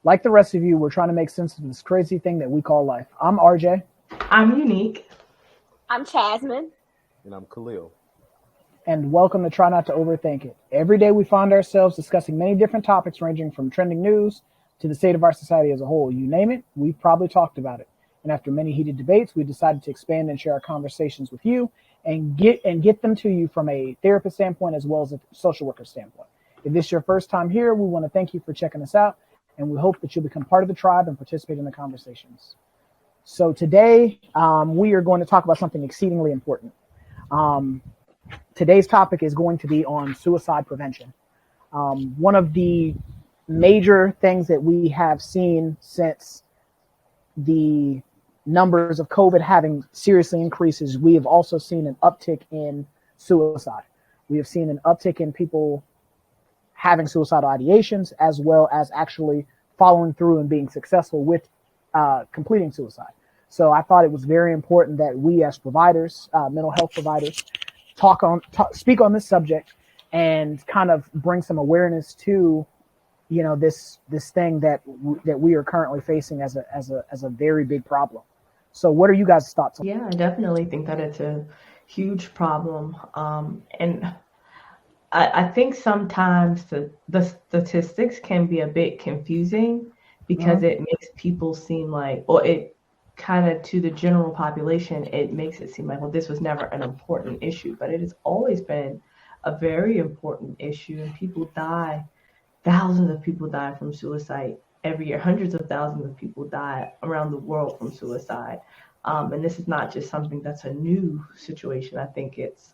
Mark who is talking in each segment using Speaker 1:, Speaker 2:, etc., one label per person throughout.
Speaker 1: Like the rest of you, we're trying to make sense of this crazy thing that we call life. I'm RJ,
Speaker 2: I'm unique.
Speaker 3: I'm Jasmine.
Speaker 4: And I'm Khalil.
Speaker 1: and welcome to Try Not to Overthink It. Every day we find ourselves discussing many different topics ranging from trending news to the state of our society as a whole. You name it, we've probably talked about it. And after many heated debates, we decided to expand and share our conversations with you and get them to you from a therapist standpoint as well as a social worker standpoint. If this is your first time here, we want to thank you for checking us out, and we hope that you'll become part of the tribe and participate in the conversations. So today, we are going to talk about something exceedingly important. Um, Today's topic is going to be on suicide prevention. One of the major things that we have seen since the numbers of COVID having seriously increases, we have also seen an uptick in suicide. We have seen an uptick in people having suicidal ideations as well as actually following through and being successful with completing suicide. So I thought it was very important that we as providers, mental health providers, speak on this subject and kind of bring some awareness to this thing that we are currently facing as a very big problem. So what are you guys' thoughts on?
Speaker 2: Yeah, I definitely think that it's a huge problem. And I think sometimes the statistics can be a bit confusing because
Speaker 1: Mhm.
Speaker 2: it makes people seem like, or it kind of to the general population, it makes it seem like, well, this was never an important issue, but it has always been a very important issue, and people die. Thousands of people die from suicide every year. Hundreds of thousands of people die around the world from suicide. And this is not just something that's a new situation. I think it's,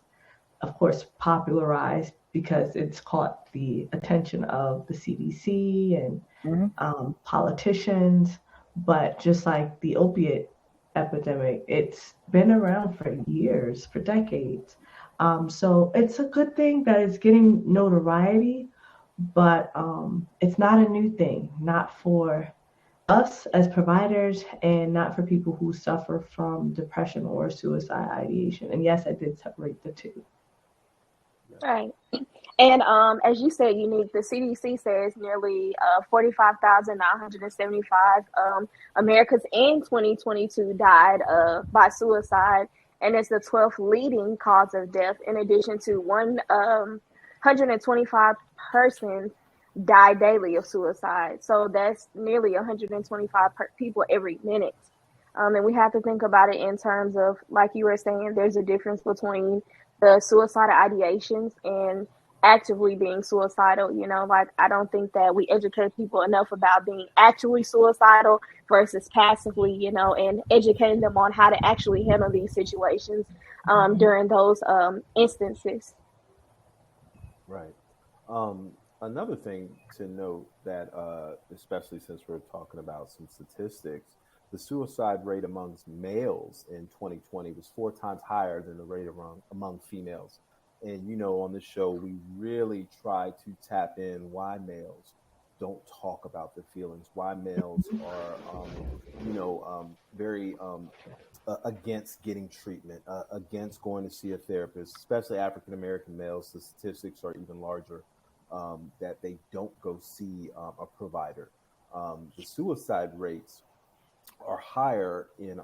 Speaker 2: of course, popularized because it's caught the attention of the CDC and
Speaker 1: Mhm.
Speaker 2: politicians. But just like the opiate epidemic, it's been around for years, for decades. So it's a good thing that it's getting notoriety, but it's not a new thing, not for us as providers and not for people who suffer from depression or suicide ideation. And yes, I did separate the two.
Speaker 3: Right. And as you said, Unique, the CDC says nearly 45,975 Americans in 2022 died by suicide, and it's the 12th leading cause of death, in addition to 125 persons die daily of suicide. So that's nearly 125 people every minute. And we have to think about it in terms of, like you were saying, there's a difference between the suicidal ideations and actively being suicidal. Like, I don't think that we educate people enough about being actually suicidal versus passively, and educating them on how to actually handle these situations during those instances.
Speaker 4: Right. Um, Another thing to note that, especially since we're talking about some statistics, the suicide rate amongst males in 2020 was 4 times higher than the rate among females. And, on this show, we really try to tap in why males don't talk about their feelings, why males are, very against getting treatment, against going to see a therapist, especially African American males. The statistics are even larger that they don't go see a provider. The suicide rates are higher in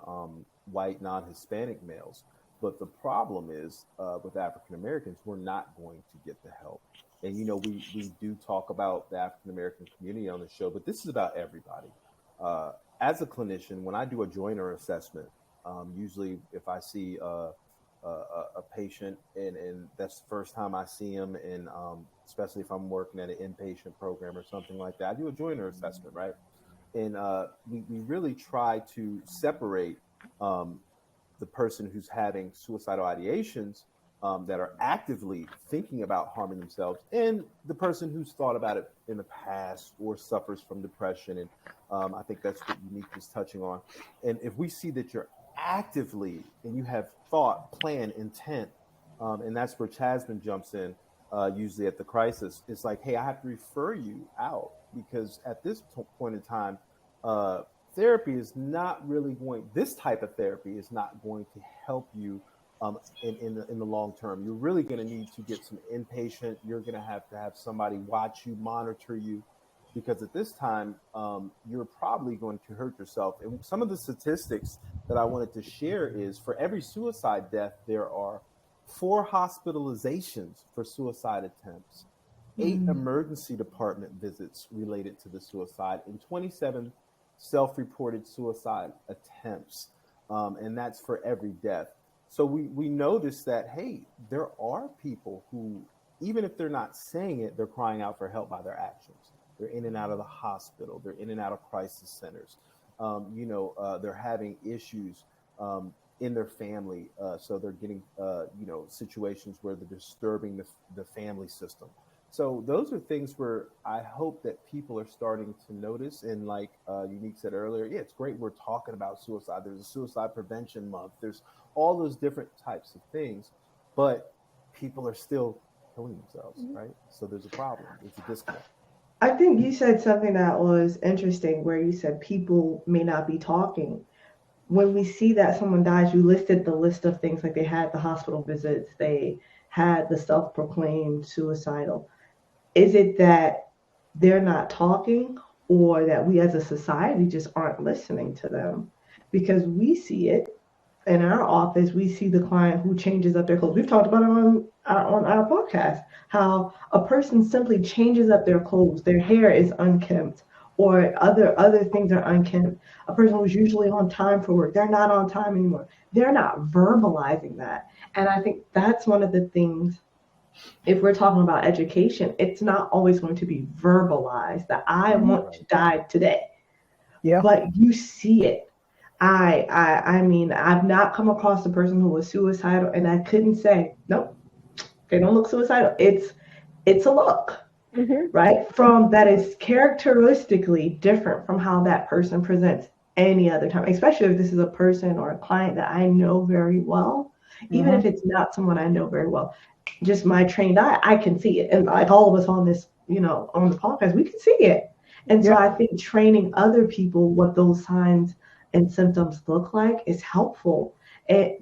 Speaker 4: white non-Hispanic males. But the problem is with African Americans, we're not going to get the help. And we do talk about the African American community on the show, but this is about everybody. Uh, as a clinician, when I do a joiner assessment, usually if I see a patient and that's the first time I see him, and especially if I'm working at an inpatient program or something like that, I do a joiner assessment, right? And we really try to separate um, the person who's having suicidal ideations that are actively thinking about harming themselves and the person who's thought about it in the past or suffers from depression. And I think that's what Unique was touching on. And if we see that you're actively and you have thought, plan, intent, and that's where Chasman jumps in, usually at the crisis, it's like, hey, I have to refer you out because at this point in time, uh, therapy is not really going. This type of therapy is not going to help you in the long term. You're really going to need to get some inpatient. You're going to have somebody watch you, monitor you, because at this time, you're probably going to hurt yourself. And some of the statistics that I wanted to share is for every suicide death, there are 4 hospitalizations for suicide attempts, 8 emergency department visits related to the suicide, and 27 self-reported suicide attempts. And that's for every death. So we notice that, hey, there are people who, even if they're not saying it, they're crying out for help by their actions. They're in and out of the hospital. They're in and out of crisis centers. They're having issues in their family. So they're getting, situations where they're disturbing the family system. So those are things where I hope that people are starting to notice. And like Unique said earlier, yeah, it's great we're talking about suicide. There's a suicide prevention month. There's all those different types of things, but people are still killing themselves, right? So there's a problem. There's a disconnect.
Speaker 2: I think you said something that was interesting where you said people may not be talking. When we see that someone dies, you listed the list of things, like they had the hospital visits, they had the self-proclaimed suicidal. Is it that they're not talking, or that we as a society just aren't listening to them? Because we see it in our office. We see the client who changes up their clothes. We've talked about it on our podcast, how a person simply changes up their clothes. Their hair is unkempt, or other things are unkempt. A person who's usually on time for work, they're not on time anymore. They're not verbalizing that. And I think that's one of the things, if we're talking about education, it's not always going to be verbalized that I want to die today.
Speaker 1: Yeah.
Speaker 2: But you see it. I mean, I've not come across a person who was suicidal and I couldn't say, nope, they don't look suicidal. It's a look, right? From that is characteristically different from how that person presents any other time, especially if this is a person or a client that I know very well, even if it's not someone I know very well. Just my trained eye, I can see it. And like all of us on this, on the podcast, we can see it. And so I think training other people what those signs and symptoms look like is helpful.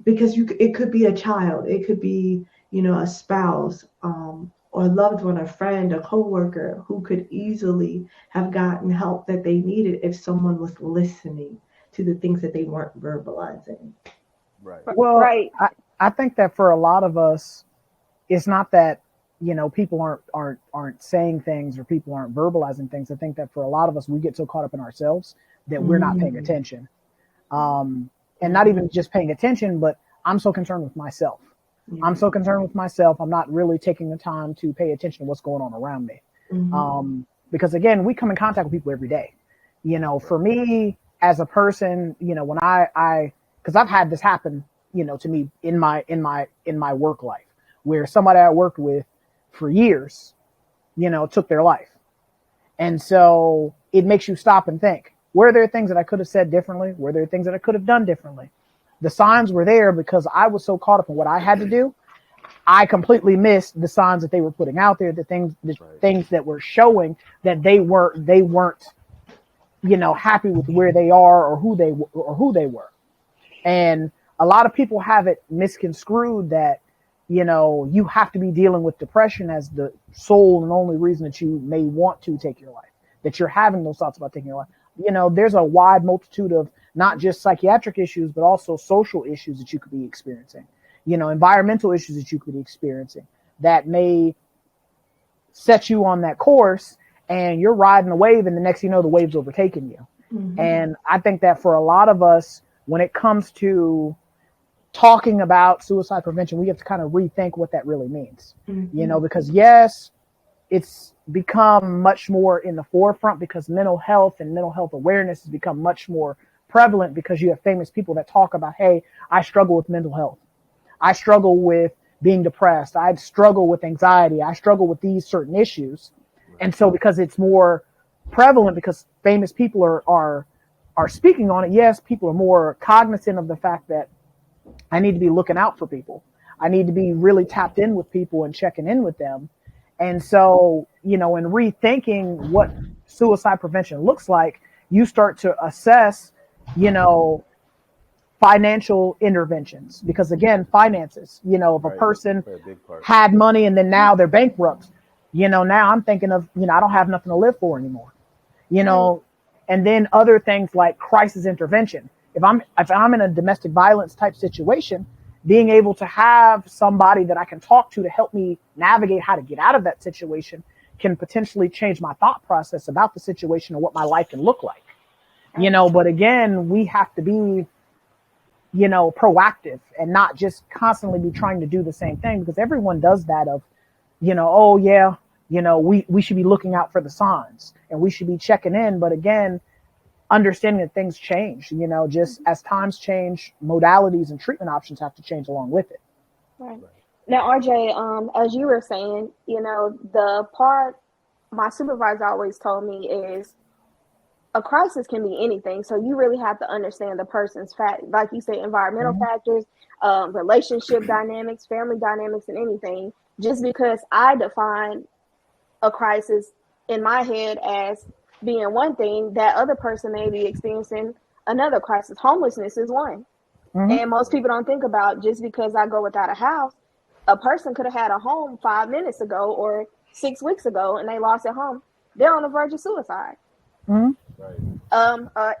Speaker 2: Because it could be a child, it could be, a spouse, or a loved one, a friend, a coworker who could easily have gotten help that they needed if someone was listening to the things that they weren't verbalizing.
Speaker 4: Right.
Speaker 1: Well,
Speaker 3: Right.
Speaker 1: I think that for a lot of us, it's not that, people aren't saying things or people aren't verbalizing things. I think that for a lot of us, we get so caught up in ourselves that we're not paying attention. And not even just paying attention, but I'm so concerned with myself. I'm so concerned with myself. I'm not really taking the time to pay attention to what's going on around me. Because again, we come in contact with people every day. For me as a person, when because I've had this happen, to me in my work life, where somebody I worked with for years, took their life. And so it makes you stop and think, were there things that I could have said differently? Were there things that I could have done differently? The signs were there because I was so caught up in what I had to do. I completely missed the signs that they were putting out there, the things that were showing that they weren't, happy with where they are or who they were. And a lot of people have it misconstrued that, you have to be dealing with depression as the sole and only reason that you may want to take your life, that you're having those thoughts about taking your life. There's a wide multitude of not just psychiatric issues, but also social issues that you could be experiencing, environmental issues that you could be experiencing that may set you on that course, and you're riding a wave, and the next thing you know, the wave's overtaking you. And I think that for a lot of us, when it comes to talking about suicide prevention, we have to kind of rethink what that really means, because yes, it's become much more in the forefront because mental health and mental health awareness has become much more prevalent because you have famous people that talk about, hey, I struggle with mental health. I struggle with being depressed. I struggle with anxiety. I struggle with these certain issues. And so because it's more prevalent, because famous people are speaking on it, yes, people are more cognizant of the fact that I need to be looking out for people. I need to be really tapped in with people and checking in with them. And so, in rethinking what suicide prevention looks like, you start to assess, financial interventions. Because again, finances, if a person had money and then now they're bankrupt, now I'm thinking of, I don't have nothing to live for anymore. you know, and then other things like crisis intervention. If I'm in a domestic violence type situation, being able to have somebody that I can talk to help me navigate how to get out of that situation can potentially change my thought process about the situation and what my life can look like. You know, but again, we have to be, you know, proactive and not just constantly be trying to do the same thing, because everyone does that of, you know, oh yeah, you know, we should be looking out for the signs and we should be checking in. But again, understanding that things change, you know, just as times change, modalities and treatment options have to change along with it.
Speaker 3: Right. Now, RJ, as you were saying, you know, the part my supervisor always told me is a crisis can be anything. So you really have to understand the person's like you said, environmental factors, relationship dynamics, family dynamics, and anything. Just because I define a crisis in my head as being one thing, that other person may be experiencing another crisis. Homelessness is one. And most people don't think about, just because I go without a house, a person could have had a home 5 minutes ago or 6 weeks ago and they lost their home. They're on the verge of suicide.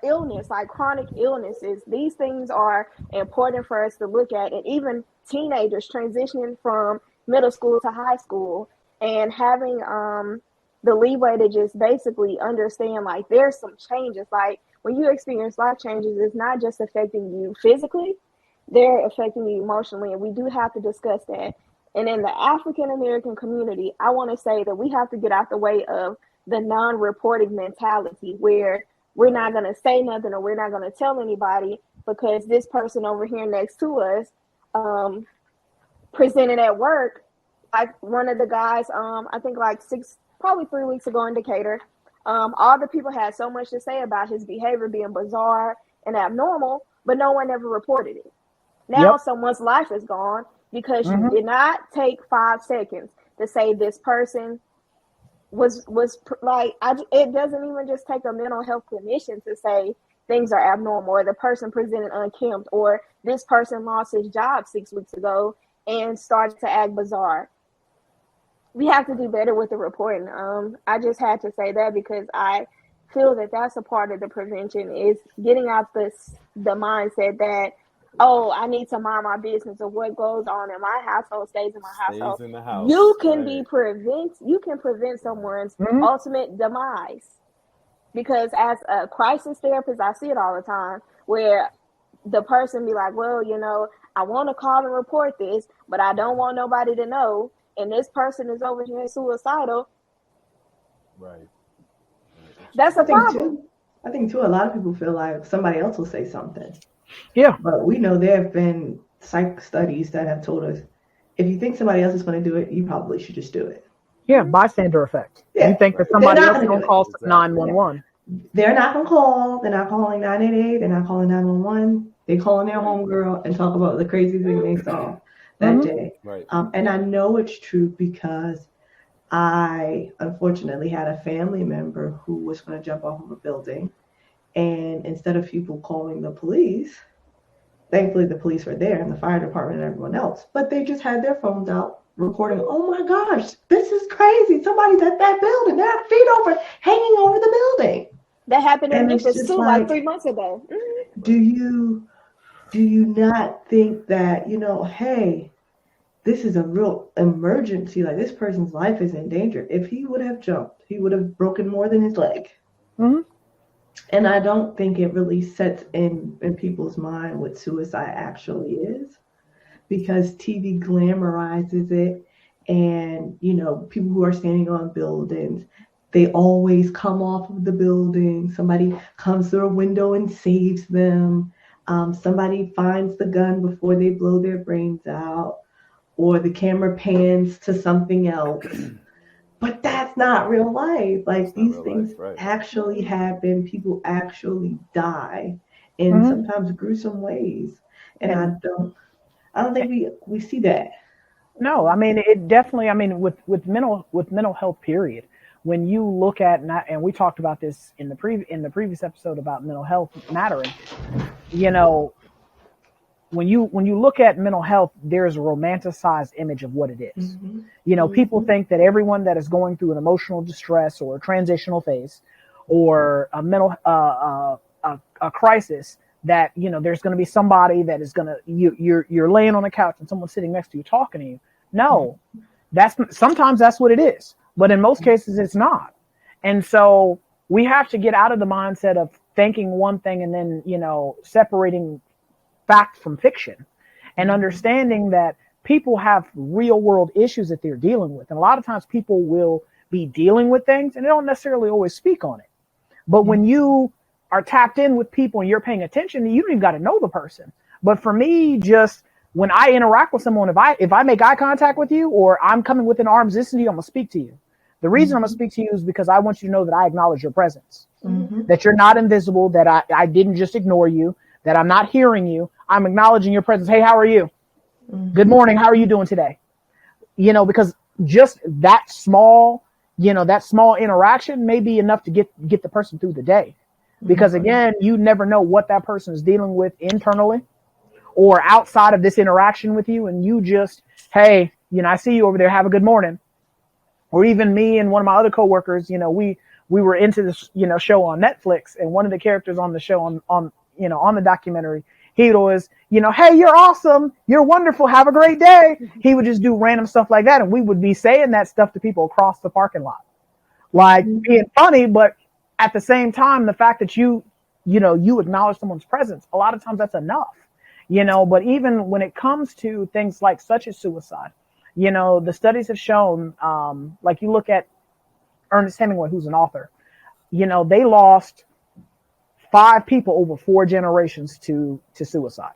Speaker 3: Illness, like chronic illnesses, these things are important for us to look at. And even teenagers transitioning from middle school to high school and having the leeway to just basically understand, like, there's some changes. Like, when you experience life changes, it's not just affecting you physically, they're affecting you emotionally. And we do have to discuss that. And in the African American community, I want to say that we have to get out the way of the non-reporting mentality, where we're not going to say nothing or we're not going to tell anybody because this person over here next to us presented at work. Like one of the guys, I think like probably 3 weeks ago in Decatur, all the people had so much to say about his behavior being bizarre and abnormal, but no one ever reported it. Now someone's life is gone because you did not take 5 seconds to say this person was like, it doesn't even just take a mental health clinician to say things are abnormal, or the person presented unkempt, or this person lost his job 6 weeks ago and started to act bizarre. We have to do better with the reporting. I just had to say that because I feel that that's a part of the prevention, is getting out the mindset that, oh, I need to mind my business, or what goes on in my household stays in my household.
Speaker 4: In the house.
Speaker 3: You can you can prevent someone's ultimate demise. Because as a crisis therapist, I see it all the time, where the person be like, well, you know, I want to call and report this, but I don't want nobody to know. And this person is over here suicidal.
Speaker 4: Right.
Speaker 3: That's a problem.
Speaker 2: I think too, a lot of people feel like somebody else will say something.
Speaker 1: Yeah.
Speaker 2: But we know there have been psych studies that have told us, if you think somebody else is going to do it, you probably should just do it.
Speaker 1: Yeah, bystander effect.
Speaker 2: Yeah.
Speaker 1: You think that somebody else is going to call 911.
Speaker 2: They're not going to call. They're not calling 988. They're not calling 911. They're calling their homegirl and talk about the crazy thing they saw that day.
Speaker 4: Right.
Speaker 2: And I know it's true because I unfortunately had a family member who was going to jump off of a building. And instead of people calling the police, thankfully the police were there and the fire department and everyone else, but they just had their phones out recording, oh my gosh, this is crazy. Somebody's at that building. They're feet over, hanging over the building.
Speaker 3: That happened in Memphis too, like 3 months ago.
Speaker 2: Do you not think that, you know, hey, this is a real emergency, like this person's life is in danger. If he would have jumped, he would have broken more than his leg. And I don't think it really sets in people's mind what suicide actually is, because TV glamorizes it. And, you know, people who are standing on buildings, they always come off of the building. Somebody comes through a window and saves them. Somebody finds the gun before they blow their brains out, or the camera pans to something else. But that's not real life. Like, these things actually happen. People actually die in sometimes gruesome ways. And I don't think we see that.
Speaker 1: No, I mean, it definitely, I mean, with mental health, period, when you look at, and we talked about this in the previous episode about mental health mattering, you know, when you look at mental health, there's a romanticized image of what it is. You know, people think that everyone that is going through an emotional distress or a transitional phase, or a mental a crisis, that there's going to be somebody that is going to you're laying on the couch and someone's sitting next to you talking to you. No, sometimes that's what it is, but in most cases it's not. And so we have to get out of the mindset of thinking one thing and then separating fact from fiction, and understanding that people have real world issues that they're dealing with. And a lot of times people will be dealing with things and they don't necessarily always speak on it. But when you are tapped in with people and you're paying attention, you don't even got to know the person. But for me, just when I interact with someone, if I make eye contact with you or I'm coming within arm's distance, I'm going to speak to you. The reason I'm going to speak to you is because I want you to know that I acknowledge your presence, that you're not invisible, that I didn't just ignore you, that I'm not hearing you. I'm acknowledging your presence. Hey, how are you? Good morning. How are you doing today? Because just that small interaction may be enough to get the person through the day. Because again, you never know what that person is dealing with internally or outside of this interaction with you. And you just, hey, I see you over there. Have a good morning. Or even me and one of my other coworkers, we were into this, show on Netflix, and one of the characters on the show on the documentary, he was, hey, you're awesome. You're wonderful. Have a great day. He would just do random stuff like that. And we would be saying that stuff to people across the parking lot, like being funny, but at the same time, the fact that you acknowledge someone's presence, a lot of times that's enough, but even when it comes to things like such as suicide, the studies have shown, like you look at Ernest Hemingway, who's an author, they lost 5 people over 4 generations to suicide.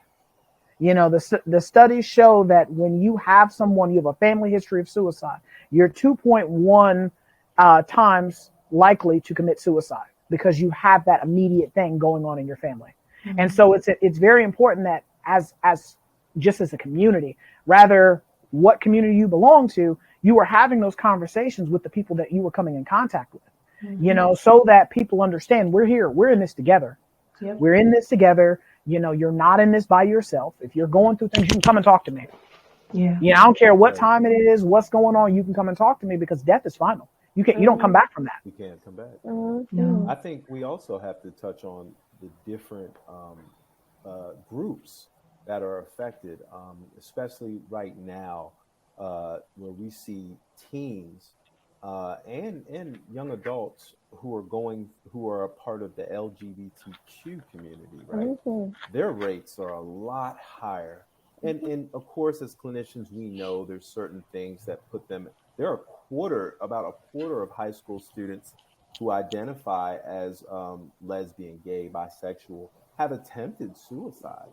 Speaker 1: The studies show that when you have someone, you have a family history of suicide, you're 2.1 times likely to commit suicide because you have that immediate thing going on in your family. And so it's very important that as just as a community, rather what community you belong to, you are having those conversations with the people that you were coming in contact with, so that people understand we're here, we're in this together.
Speaker 2: Yep.
Speaker 1: We're in this together. You're not in this by yourself. If you're going through things, you can come and talk to me.
Speaker 2: Yeah.
Speaker 1: I don't care what time it is, what's going on. You can come and talk to me because death is final. You don't come back from that.
Speaker 4: You can't come back.
Speaker 2: No.
Speaker 4: I think we also have to touch on the different groups that are affected, especially right now, where we see teens and young adults who are a part of the LGBTQ community, right? Their rates are a lot higher. And of course, as clinicians, we know there's certain things that put them. There are about a quarter of high school students who identify as lesbian, gay, bisexual have attempted suicide.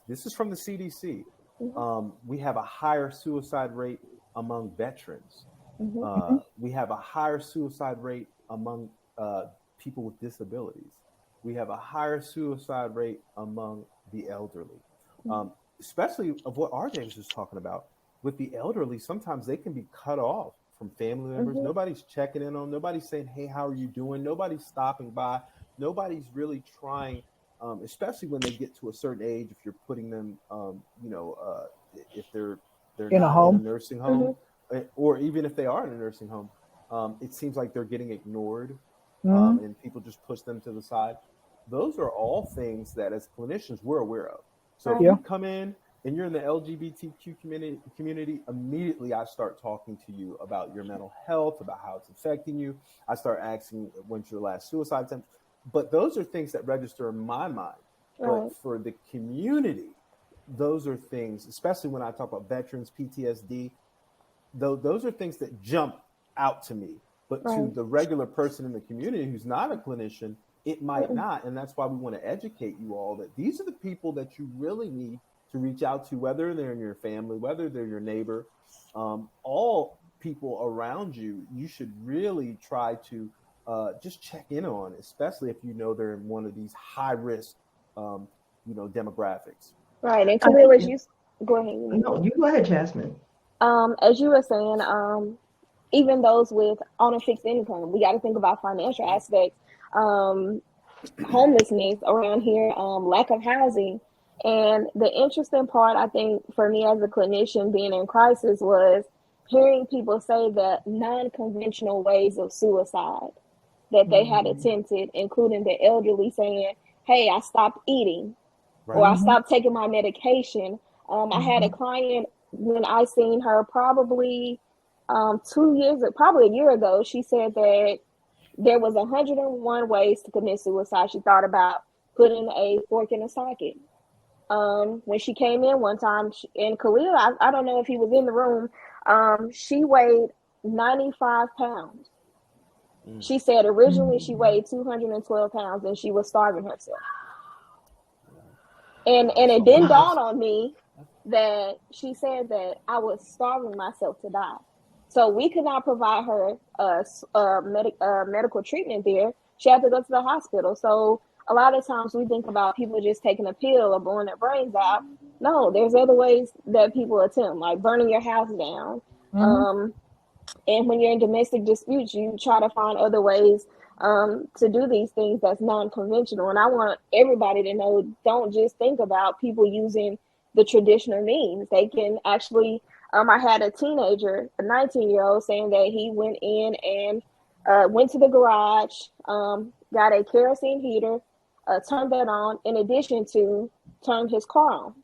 Speaker 4: This is from the CDC. We have a higher suicide rate among veterans. We have a higher suicide rate among people with disabilities. We have a higher suicide rate among the elderly, especially of what RJ was just talking about. With the elderly, sometimes they can be cut off from family members. Nobody's checking in on them. Nobody's saying, hey, how are you doing? Nobody's stopping by. Nobody's really trying, especially when they get to a certain age, if you're putting them, if they're
Speaker 1: in a home,
Speaker 4: in a nursing home, or even if they are in a nursing home, it seems like they're getting ignored, and people just push them to the side. Those are all things that as clinicians we're aware of. So if you come in and you're in the LGBTQ community, immediately I start talking to you about your mental health, about how it's affecting you. I start asking when's your last suicide attempt. But those are things that register in my mind. But for the community, those are things, especially when I talk about veterans, PTSD, those are things that jump out to me. But to the regular person in the community who's not a clinician, it might not. And that's why we want to educate you all that these are the people that you really need to reach out to, whether they're in your family, whether they're your neighbor, all people around you, you should really try to just check in on, especially if you know they're in one of these high risk, demographics.
Speaker 3: Right. And Camille, as you go ahead.
Speaker 2: No, you go ahead, Jasmine.
Speaker 3: As you were saying, even those with on a fixed income, we got to think about financial aspects, homelessness around here, lack of housing. And the interesting part, I think, for me as a clinician being in crisis was hearing people say the non-conventional ways of suicide. that they had attempted, including the elderly saying, "Hey, I stopped eating," or "I
Speaker 4: Right.
Speaker 3: stopped taking my medication." I had a client when I seen her probably 2 years, probably a year ago. She said that there was 101 ways to commit suicide. She thought about putting a fork in a socket. When she came in one time, and Khalil, I don't know if he was in the room, she weighed 95 pounds. She said originally she weighed 212 pounds and she was starving herself. And it didn't dawn on me that she said that I was starving myself to die. So we could not provide her medical treatment there. She had to go to the hospital. So a lot of times we think about people just taking a pill or blowing their brains out. No, there's other ways that people attempt, like burning your house down. And when you're in domestic disputes, you try to find other ways to do these things that's non-conventional. And I want everybody to know, don't just think about people using the traditional means. They can actually, I had a teenager, a 19-year-old, saying that he went in and went to the garage, got a kerosene heater, turned that on, in addition to turned his car on,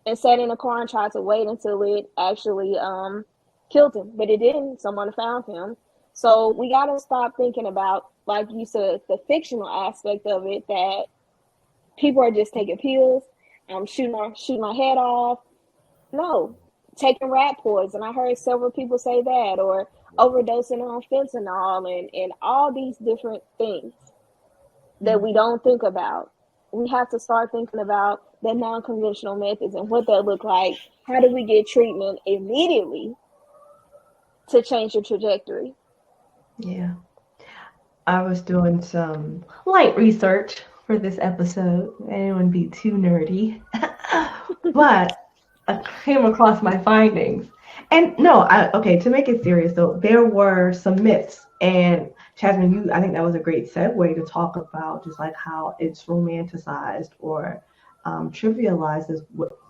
Speaker 3: and sat in the car and tried to wait until it actually killed him. But it didn't. Someone found him. So we got to stop thinking about, like you said, the fictional aspect of it, that people are just taking pills, shooting my head off. No, taking rat poison. I heard several people say that, or overdosing on fentanyl and all these different things that we don't think about. We have to start thinking about the non-conventional methods and what that look like. How do we get treatment immediately to change the trajectory?
Speaker 2: Yeah. I was doing some light research for this episode. I didn't want to be too nerdy. But I came across my findings. And no, okay, to make it serious though, there were some myths. And Jasmine, I think that was a great segue to talk about just like how it's romanticized or trivialized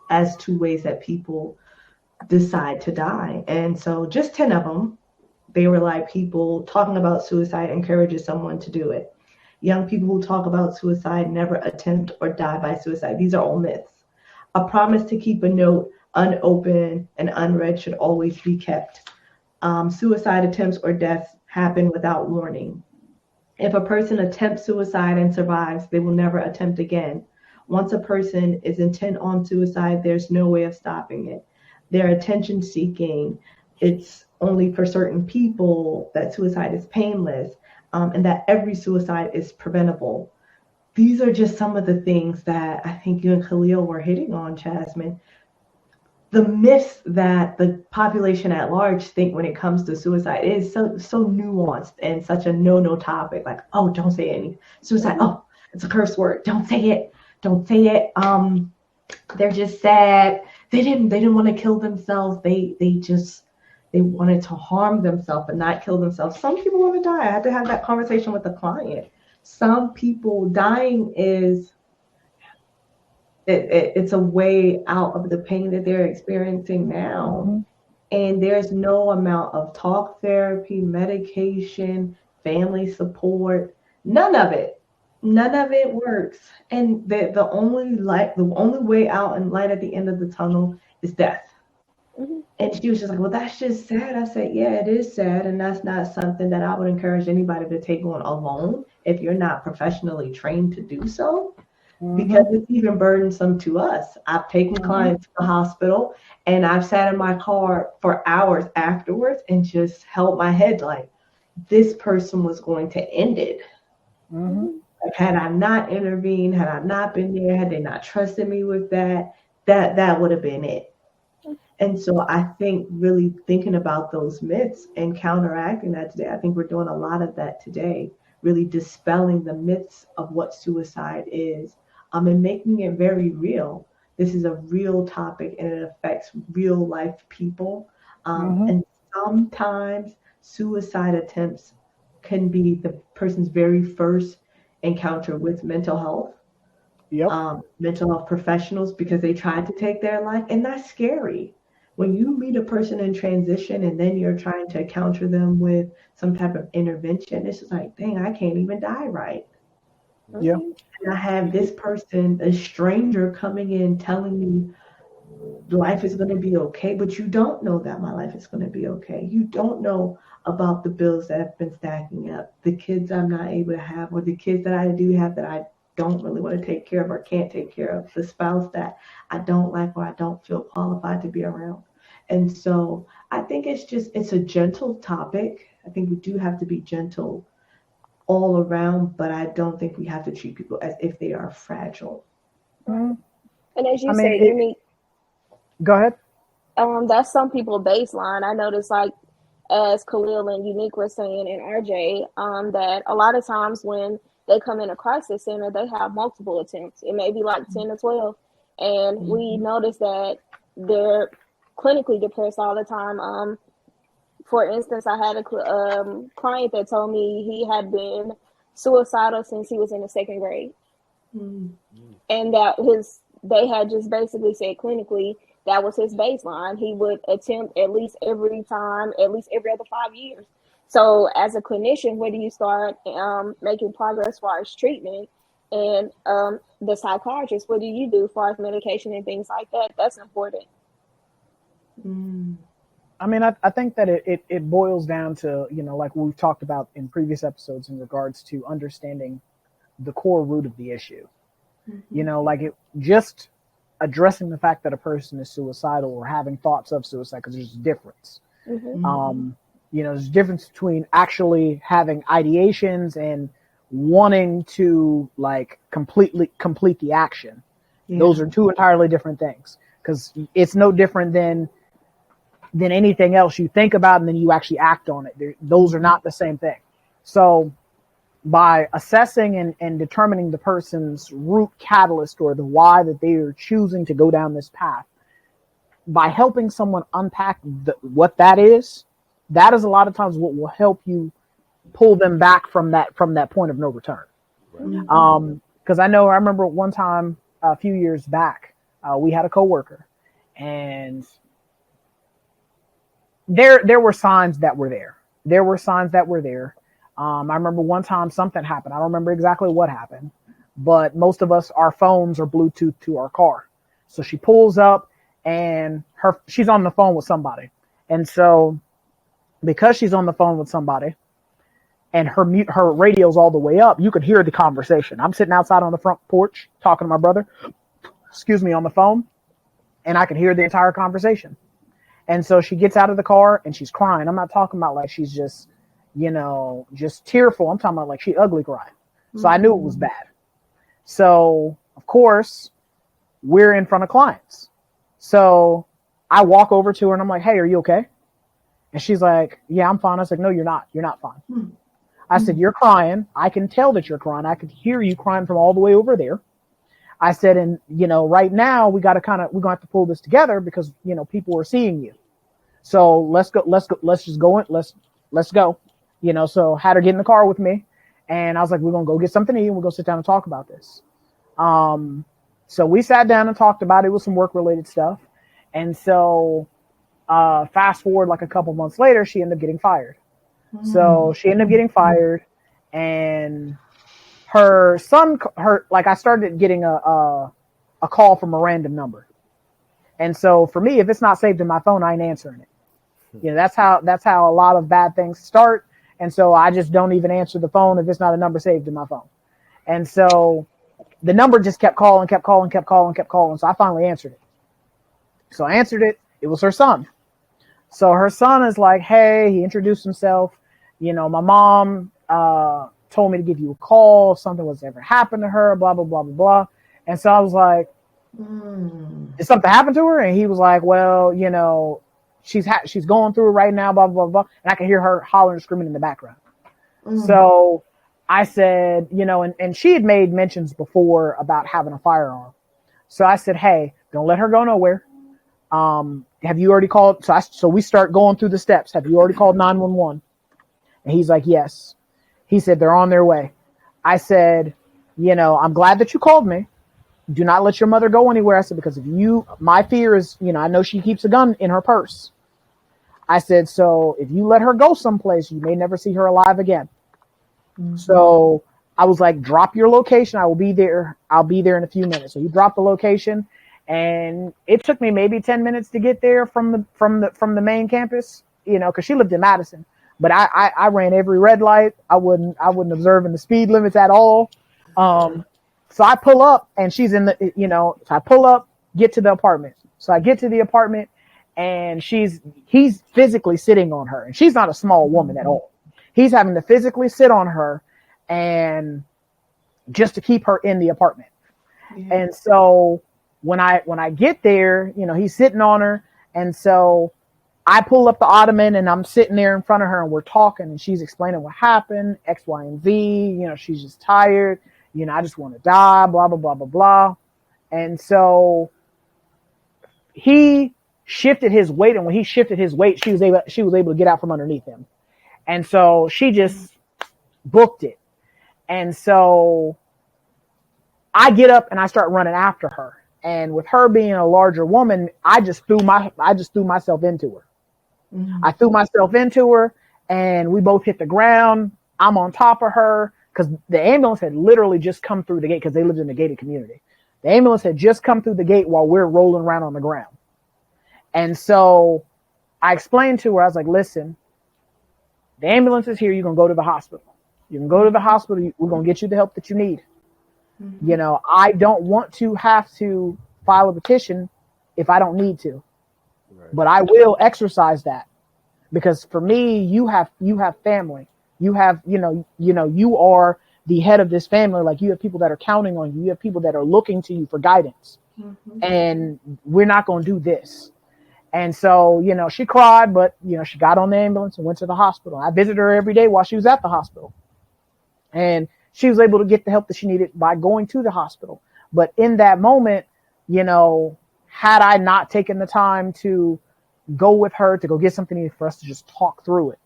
Speaker 2: as to ways that people decide to die. And so just 10 of them, they were like, people talking about suicide encourages someone to do it. Young people who talk about suicide never attempt or die by suicide. These are all myths. A promise to keep a note unopened and unread should always be kept. Suicide attempts or deaths happen without warning. If a person attempts suicide and survives, they will never attempt again. Once a person is intent on suicide, there's no way of stopping it. They're attention seeking. It's only for certain people that suicide is painless, and that every suicide is preventable. These are just some of the things that I think you and Khalil were hitting on, Jasmine. The myths that the population at large think when it comes to suicide is so nuanced and such a no topic. Like, oh, don't say any suicide. Oh, it's a curse word. Don't say it. Don't say it. They're just sad. They didn't want to kill themselves. They wanted to harm themselves but not kill themselves. Some people want to die. I had to have that conversation with the client. Some people dying is it's a way out of the pain that they're experiencing now. And there's no amount of talk therapy, medication, family support, none of it works. And the only way out and light at the end of the tunnel is death. And she was just like, well, that's just sad. I said, yeah, it is sad. And that's not something that I would encourage anybody to take on alone if you're not professionally trained to do so, because it's even burdensome to us. I've taken clients to the hospital and I've sat in my car for hours afterwards and just held my head like this person was going to end it. Like, had I not intervened, had I not been there, had they not trusted me with that would have been it. And so I think really thinking about those myths and counteracting that today, I think we're doing a lot of that today, really dispelling the myths of what suicide is, and making it very real. This is a real topic and it affects real life people. And sometimes suicide attempts can be the person's very first encounter with mental health. Mental health professionals, because they tried to take their life, and that's scary. when you meet a person in transition and then you're trying to counter them with some type of intervention, it's just like, dang, I can't even die right.
Speaker 1: Yeah.
Speaker 2: And I have this person, a stranger, coming in telling me life is going to be okay, but you don't know that my life is going to be okay. You don't know about the bills that have been stacking up, the kids I'm not able to have, or the kids that I do have that I don't really want to take care of or can't take care of, the spouse that I don't like or I don't feel qualified to be around. And so I think it's a gentle topic. I think we do have to be gentle all around, but I don't think we have to treat people as if they are fragile.
Speaker 1: Mhm.
Speaker 3: And as
Speaker 1: I
Speaker 3: you
Speaker 1: mean,
Speaker 3: said, Unique,
Speaker 1: go ahead.
Speaker 3: that's some people baseline. I noticed, like as Khalil and Unique were saying, and RJ, that a lot of times when they come in a crisis center, they have multiple attempts. It may be like 10 or 12, and we
Speaker 2: Mhm.
Speaker 3: notice that they're clinically depressed all the time. For instance, I had a client that told me he had been suicidal since he was in the second grade,
Speaker 2: Mm.
Speaker 3: and that they had just basically said clinically that was his baseline. He would attempt at least every time, at least every other 5 years. So, as a clinician, where do you start making progress as far as treatment? And the psychiatrist, what do you do as far as medication and things like that? That's important.
Speaker 2: Mm.
Speaker 1: I mean, I think that it boils down to, like we've talked about in previous episodes in regards to understanding the core root of the issue.
Speaker 2: Mhm.
Speaker 1: Like it just addressing the fact that a person is suicidal or having thoughts of suicide, because there's a difference.
Speaker 3: Mm-hmm.
Speaker 2: Mhm.
Speaker 1: There's a difference between actually having ideations and wanting to like completely complete the action. Those
Speaker 2: Yeah.
Speaker 1: are two entirely different things, because it's no different than anything else you think about and then you actually act on it. Those are
Speaker 2: Mhm.
Speaker 1: not the same thing. So by assessing and determining the person's root catalyst or the why that they are choosing to go down this path, by helping someone unpack what that is a lot of times what will help you pull them back from that point of no return.
Speaker 4: Right.
Speaker 2: Mhm.
Speaker 1: Because I remember one time a few years back, we had a coworker, and there were signs that were there. There were signs that were there. I remember one time something happened. I don't remember exactly what happened, but most of us, our phones are Bluetooth to our car. So she pulls up and she's on the phone with somebody. And so because she's on the phone with somebody and her radio's all the way up, you could hear the conversation. I'm sitting outside on the front porch talking to my brother, on the phone, and I could hear the entire conversation. And so she gets out of the car and she's crying. I'm not talking about like she's just, just tearful. I'm talking about like she ugly crying. So I knew it was
Speaker 2: Mhm.
Speaker 1: bad. So of course we're in front of clients. So I walk over to her and I'm like, "Hey, are you okay?" And she's like, "Yeah, I'm fine." I was like, "No, you're not. You're not fine."
Speaker 2: Mhm.
Speaker 1: I said, "You're crying. I can tell that you're crying. I could hear you crying from all the way over there." I said, "And right now we're gonna have to pull this together because people are seeing you. So let's go. Let's just go in. Let's go." So had her get in the car with me, and I was like, "We're gonna go get something to eat, and we're gonna sit down and talk about this." So we sat down and talked about it. It was some work related stuff, and so fast forward like a couple months later, she ended up getting fired. So
Speaker 2: Mhm.
Speaker 1: she ended up getting fired, and her son, I started getting a call from a random number. And so for me, if it's not saved in my phone, I ain't answering it. That's how a lot of bad things start. And so I just don't even answer the phone if it's not a number saved in my phone. And so the number just kept calling, kept calling, kept calling, kept calling. So I finally answered it. So I answered it. It was her son. So her son is like, "Hey," he introduced himself. "My mom told me to give you a call if something was ever happened to her, blah, blah, blah, blah, blah." And so I was like,
Speaker 2: Mm.
Speaker 1: "Did something happen to her?" And he was like, "Well, she's going through it right now, blah, blah, blah." And I could hear her hollering and screaming in the background.
Speaker 2: Mm.
Speaker 1: So I said, and she had made mentions before about having a firearm. So I said, "Hey, don't let her go nowhere. Have you already called?" So we start going through the steps. "Have you already called 911?" And he's like, "Yes." He said, "They're on their way." I said, "I'm glad that you called me. do not let your mother go anywhere. I said, because my fear is, I know she keeps a gun in her purse. I said, so if you let her go someplace, you may never see her alive again. Mm-hmm. So I was like, drop your location. I will be there. I'll be there in a few minutes. So he dropped the location, and it took me maybe 10 minutes to get there from the main campus, cause she lived in Madison, but I ran every red light. I wouldn't observe the speed limits at all. So I pull up, and she's in the, so I pull up, get to the apartment. So I get to the apartment, and he's physically sitting on her, and she's not a small woman at all. He's having to physically sit on her, and just to keep her in the apartment. Yeah. And so when I get there, he's sitting on her, and so I pull up the ottoman, and I'm sitting there in front of her, and we're talking, and she's explaining what happened, X, Y, and Z. She's just tired. I just want to die, blah, blah, blah, blah, blah. And so he shifted his weight, and when he shifted his weight, she was able to get out from underneath him. And so she just booked it. And so I get up and I start running after her. And with her being a larger woman, I just threw myself into her. Mm-hmm. I threw myself into her, and we both hit the ground. I'm on top of her, because the ambulance had literally just come through the gate, because they lived in a gated community. The ambulance had just come through the gate while we're rolling around on the ground. And so I explained to her, I was like, listen, the ambulance is here. You're going to go to the hospital. You can go to the hospital. We're going to get you the help that you need. Mm-hmm. I don't want to have to file a petition if I don't need to, right. But I will exercise that, because for me, you have family. You have, you are the head of this family. Like, you have people that are counting on you. You have people that are looking to you for guidance. Mm-hmm. And we're not going to do this. And so, she cried, but, she got on the ambulance and went to the hospital. I visited her every day while she was at the hospital. And she was able to get the help that she needed by going to the hospital. But in that moment, had I not taken the time to go with her to go get something for us to just talk through it,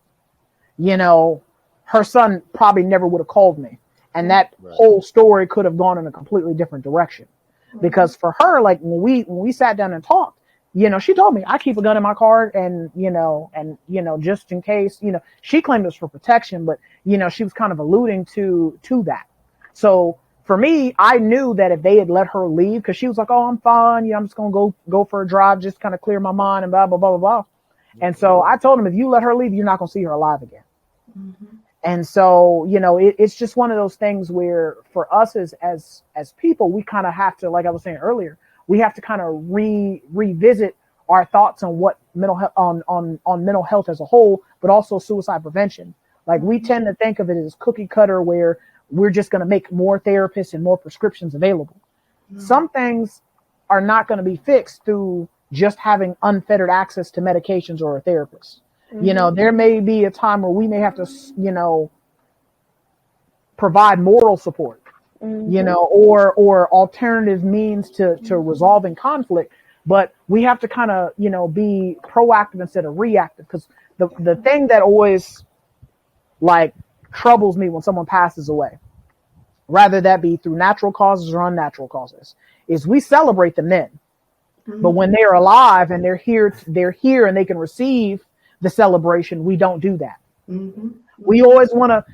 Speaker 1: her son probably never would have called me. And that whole story could have gone in a completely different direction. Mm-hmm. Because for her, like, when we sat down and talked, she told me, I keep a gun in my car, and, just in case, she claimed it was for protection, but, she was kind of alluding to that. So for me, I knew that if they had let her leave, because she was like, oh, I'm fine. I'm just going to go for a drive, just kind of clear my mind and blah, blah, blah, blah, blah. Mm-hmm. And so I told him, if you let her leave, you're not going to see her alive again. Mm-hmm. And so, it's just one of those things where for us as people, we kind of have to, like I was saying earlier, we have to kind of revisit our thoughts on what mental health, on mental health as a whole, but also suicide prevention. Like, we tend to think of it as cookie cutter, where we're just going to make more therapists and more prescriptions available. Mm-hmm. Some things are not going to be fixed through just having unfettered access to medications or a therapist. Mm-hmm. There may be a time where we may have to, provide moral support. Mm-hmm. Or alternative means to resolving conflict, but we have to kind of, be proactive instead of reactive. Because the thing that always, like, troubles me when someone passes away, rather that be through natural causes or unnatural causes, is we celebrate them then. Mm-hmm. But when they're alive and they're here and they can receive the celebration, we don't do that. Mm-hmm. We always want to,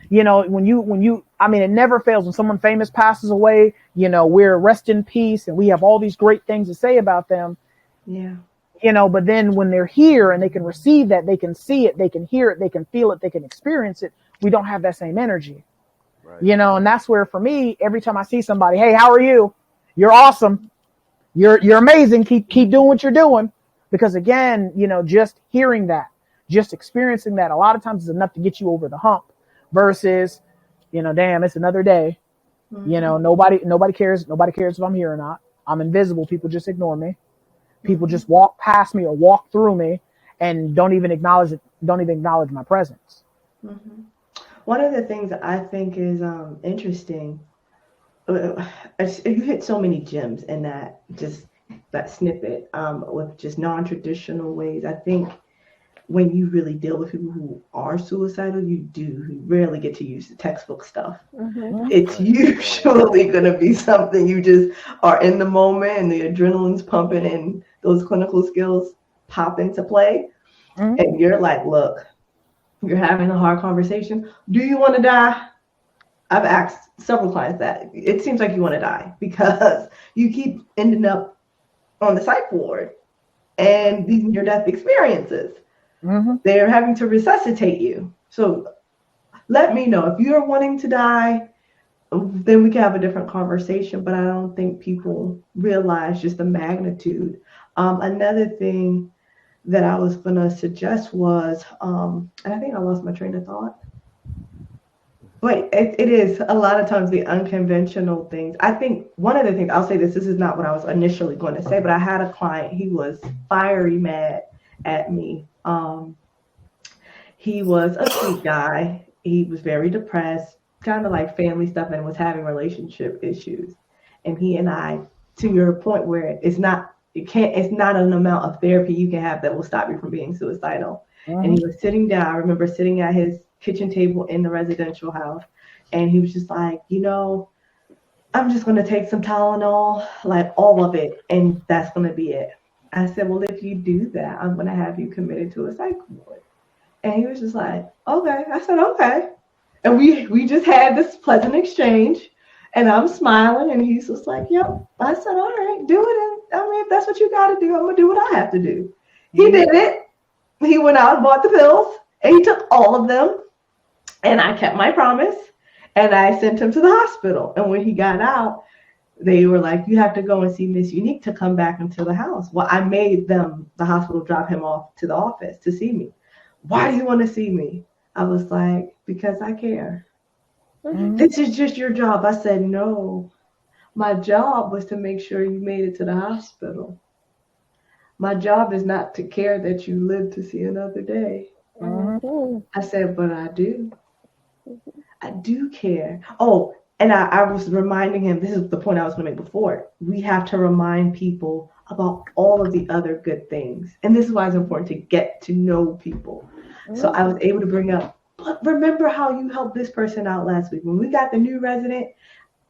Speaker 1: when you, it never fails when someone famous passes away, we're rest in peace and we have all these great things to say about them. Yeah. But then when they're here and they can receive that, they can see it, they can hear it, they can feel it, they can experience it. We don't have that same energy, right. And that's where, for me, every time I see somebody, hey, how are you? You're awesome. You're amazing. Keep doing what you're doing. Because again, just hearing that, just experiencing that, a lot of times is enough to get you over the hump versus, damn, it's another day. Mm-hmm. Nobody cares. Nobody cares if I'm here or not. I'm invisible. People just ignore me. People just walk past me or walk through me and don't even acknowledge my presence.
Speaker 2: Mm-hmm. One of the things that I think is interesting, you hit so many gems in that snippet with just non-traditional ways. I think when you really deal with people who are suicidal, you rarely get to use the textbook stuff.
Speaker 3: Mm-hmm.
Speaker 2: It's usually going to be something you just are in the moment and the adrenaline's pumping and those clinical skills pop into play.
Speaker 1: Mhm.
Speaker 2: And you're like, look, you're having a hard conversation. Do you want to die? I've asked several clients that. It seems like you want to die because you keep ending up on the psych ward and these near-death experiences.
Speaker 1: Mhm.
Speaker 2: They're having to resuscitate you. So let me know if you're wanting to die, then we can have a different conversation. But I don't think people realize just the magnitude. Another thing that I was going to suggest was, and I think I lost my train of thought. But it is a lot of times the unconventional things. I think one of the things, I'll say this is not what I was initially going to say, but I had a client, he was fiery mad at me. He was a sweet guy. He was very depressed, kind of like family stuff, and was having relationship issues. And he and I, to your point where it's not an amount of therapy you can have that will stop you from being suicidal.
Speaker 1: Mhm.
Speaker 2: And he was sitting down. I remember sitting at his kitchen table in the residential house, and he was just like, I'm just going to take some Tylenol, like all of it, and that's going to be it. I said, well, if you do that, I'm going to have you committed to a psych ward. And he was just like, okay. I said, okay. And we just had this pleasant exchange, and I'm smiling, and he's just like, yep. I said, all right, do it. And if that's what you got to do, I'm going to do what I have to do. He did it. He went out and bought the pills, and he took all of them. And I kept my promise, and I sent him to the hospital. And when he got out, they were like, you have to go and see Miss Unique to come back into the house. Well, I made the hospital, drop him off to the office to see me. Why do you want to see me? I was like, because I care.
Speaker 1: Mhm.
Speaker 2: This is just your job. I said, no. My job was to make sure you made it to the hospital. My job is not to care that you live to see another day.
Speaker 3: Mm-hmm.
Speaker 2: I said, but I do. I do care. Oh, and I was reminding him, this is the point I was going to make before. We have to remind people about all of the other good things. And this is why it's important to get to know people. So I was able to bring up, but remember how you helped this person out last week? When we got the new resident,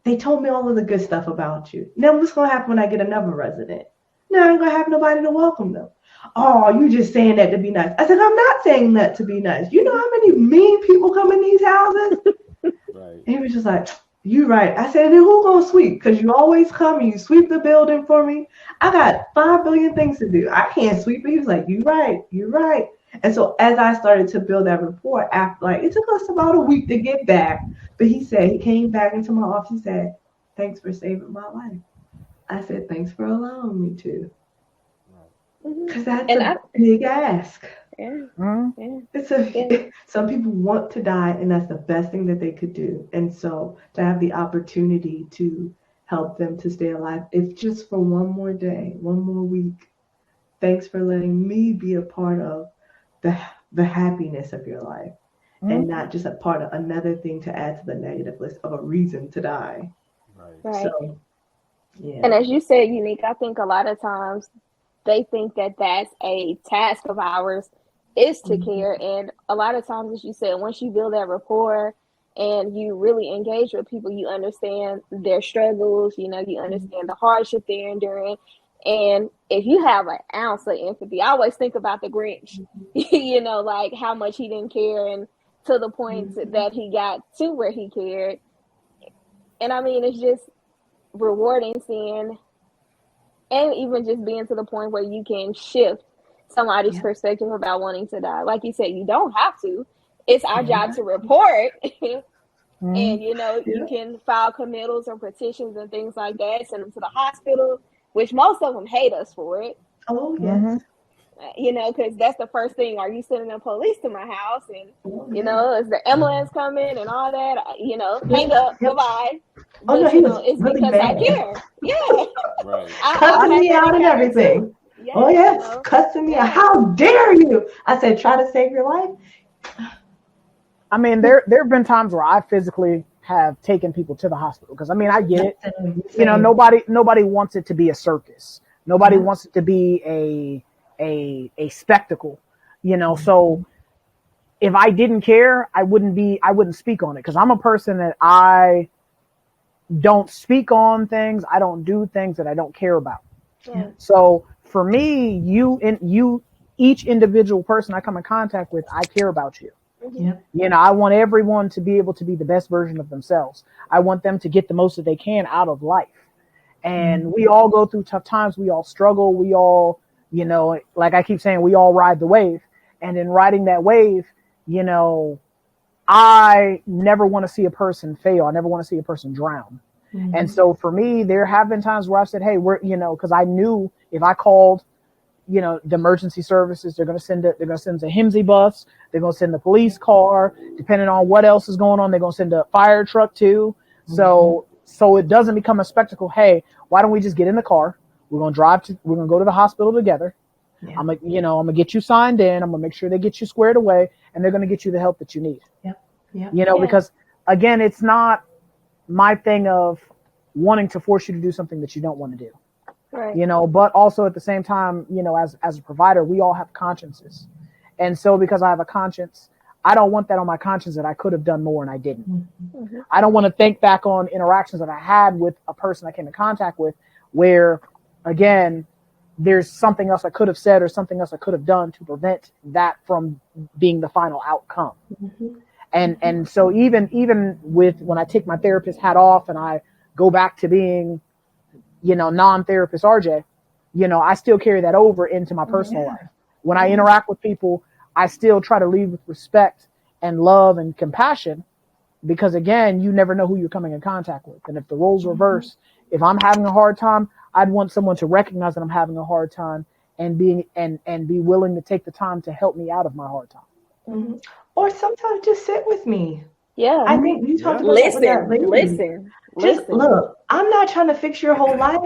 Speaker 2: they told me all of the good stuff about you. Now what's going to happen when I get another resident? Now I ain't going to have nobody to welcome them. Oh, you just saying that to be nice. I said, I'm not saying that to be nice. You know how many mean people come in these houses?
Speaker 4: Right.
Speaker 2: And he was just like, you right. I said, then who gonna sweep? Because you always come and you sweep the building for me. I got 5 billion things to do. I can't sweep it. He was like, you right. You're right. And so as I started to build that rapport, after it took us about a week to get back. But he said, he came back into my office. He said, thanks for saving my life. I said, thanks for allowing me to. Because that's a big ask.
Speaker 3: Yeah.
Speaker 1: Mhm.
Speaker 3: Yeah.
Speaker 2: Some people want to die, and that's the best thing that they could do. And so to have the opportunity to help them to stay alive, if just for one more day, one more week, thanks for letting me be a part of the happiness of your life, and not just a part of another thing to add to the negative list of a reason to die.
Speaker 3: Right.
Speaker 2: So, yeah.
Speaker 3: And as you said, Unique, I think a lot of times they think that that's a task of ours is to care. And a lot of times, as you said, once you build that rapport and you really engage with people, you understand their struggles, you understand the hardship they're enduring. And if you have an ounce of empathy, I always think about the Grinch, like how much he didn't care and to the point that he got to where he cared. And I mean, it's just rewarding seeing, and even just being to the point where you can shift somebody's perspective about wanting to die. Like you said, you don't have to. It's our job to report. And, you can file committals or petitions and things like that, send them to the hospital, which most of them hate us for it.
Speaker 2: Oh, yes.
Speaker 3: Because that's the first thing. Are you sending the police to my house? And, is the ambulance coming and all that? Hang up, goodbye.
Speaker 2: Oh, no, he was
Speaker 3: it's
Speaker 2: really
Speaker 3: because
Speaker 2: bad.
Speaker 3: I care. Yeah.
Speaker 4: Right.
Speaker 2: Cussing me out and everything.
Speaker 3: Yeah,
Speaker 2: oh, yes, cussing me out. How dare you? I said, try to save your life.
Speaker 1: I mean, there have been times where I physically have taken people to the hospital because I get it. Nobody wants it to be a circus. Nobody wants it to be a spectacle. So if I didn't care, I wouldn't speak on it, because I'm a person that I don't speak on things. I don't do things that I don't care about.
Speaker 2: Yeah.
Speaker 1: So for me, each individual person I come in contact with, I care about you.
Speaker 2: Yeah.
Speaker 1: I want everyone to be able to be the best version of themselves. I want them to get the most that they can out of life. And we all go through tough times. We all struggle. We all, like I keep saying, we all ride the wave. And in riding that wave, I never want to see a person fail. I never want to see a person drown.
Speaker 2: Mm-hmm.
Speaker 1: And so for me, there have been times where I've said, hey, because I knew if I called, the emergency services, they're going to send a HMSI bus. They're going to send the police car. Depending on what else is going on, they're going to send a fire truck too. Mm-hmm. So it doesn't become a spectacle. Hey, why don't we just get in the car? We're going to go to the hospital together. Yeah. I'm gonna get you signed in. I'm gonna make sure they get you squared away, and they're gonna get you the help that you need.
Speaker 2: Yeah.
Speaker 1: Because again, it's not my thing of wanting to force you to do something that you don't want to do.
Speaker 3: Right.
Speaker 1: But also at the same time, as a provider, we all have consciences. And so because I have a conscience, I don't want that on my conscience that I could have done more and I didn't.
Speaker 3: Mm-hmm.
Speaker 1: I don't want to think back on interactions that I had with a person I came in contact with where, again, there's something else I could have said or something else I could have done to prevent that from being the final outcome.
Speaker 2: Mm-hmm.
Speaker 1: And so even with when I take my therapist hat off and I go back to being, non-therapist RJ, I still carry that over into my personal life. When I interact with people, I still try to lead with respect and love and compassion, because again, you never know who you're coming in contact with. And if the roles reverse, if I'm having a hard time, I'd want someone to recognize that I'm having a hard time and be willing to take the time to help me out of my hard time.
Speaker 2: Mm-hmm. Or sometimes just sit with me.
Speaker 3: Yeah.
Speaker 2: I think you talked about
Speaker 3: listen.
Speaker 2: Just look, I'm not trying to fix your whole life.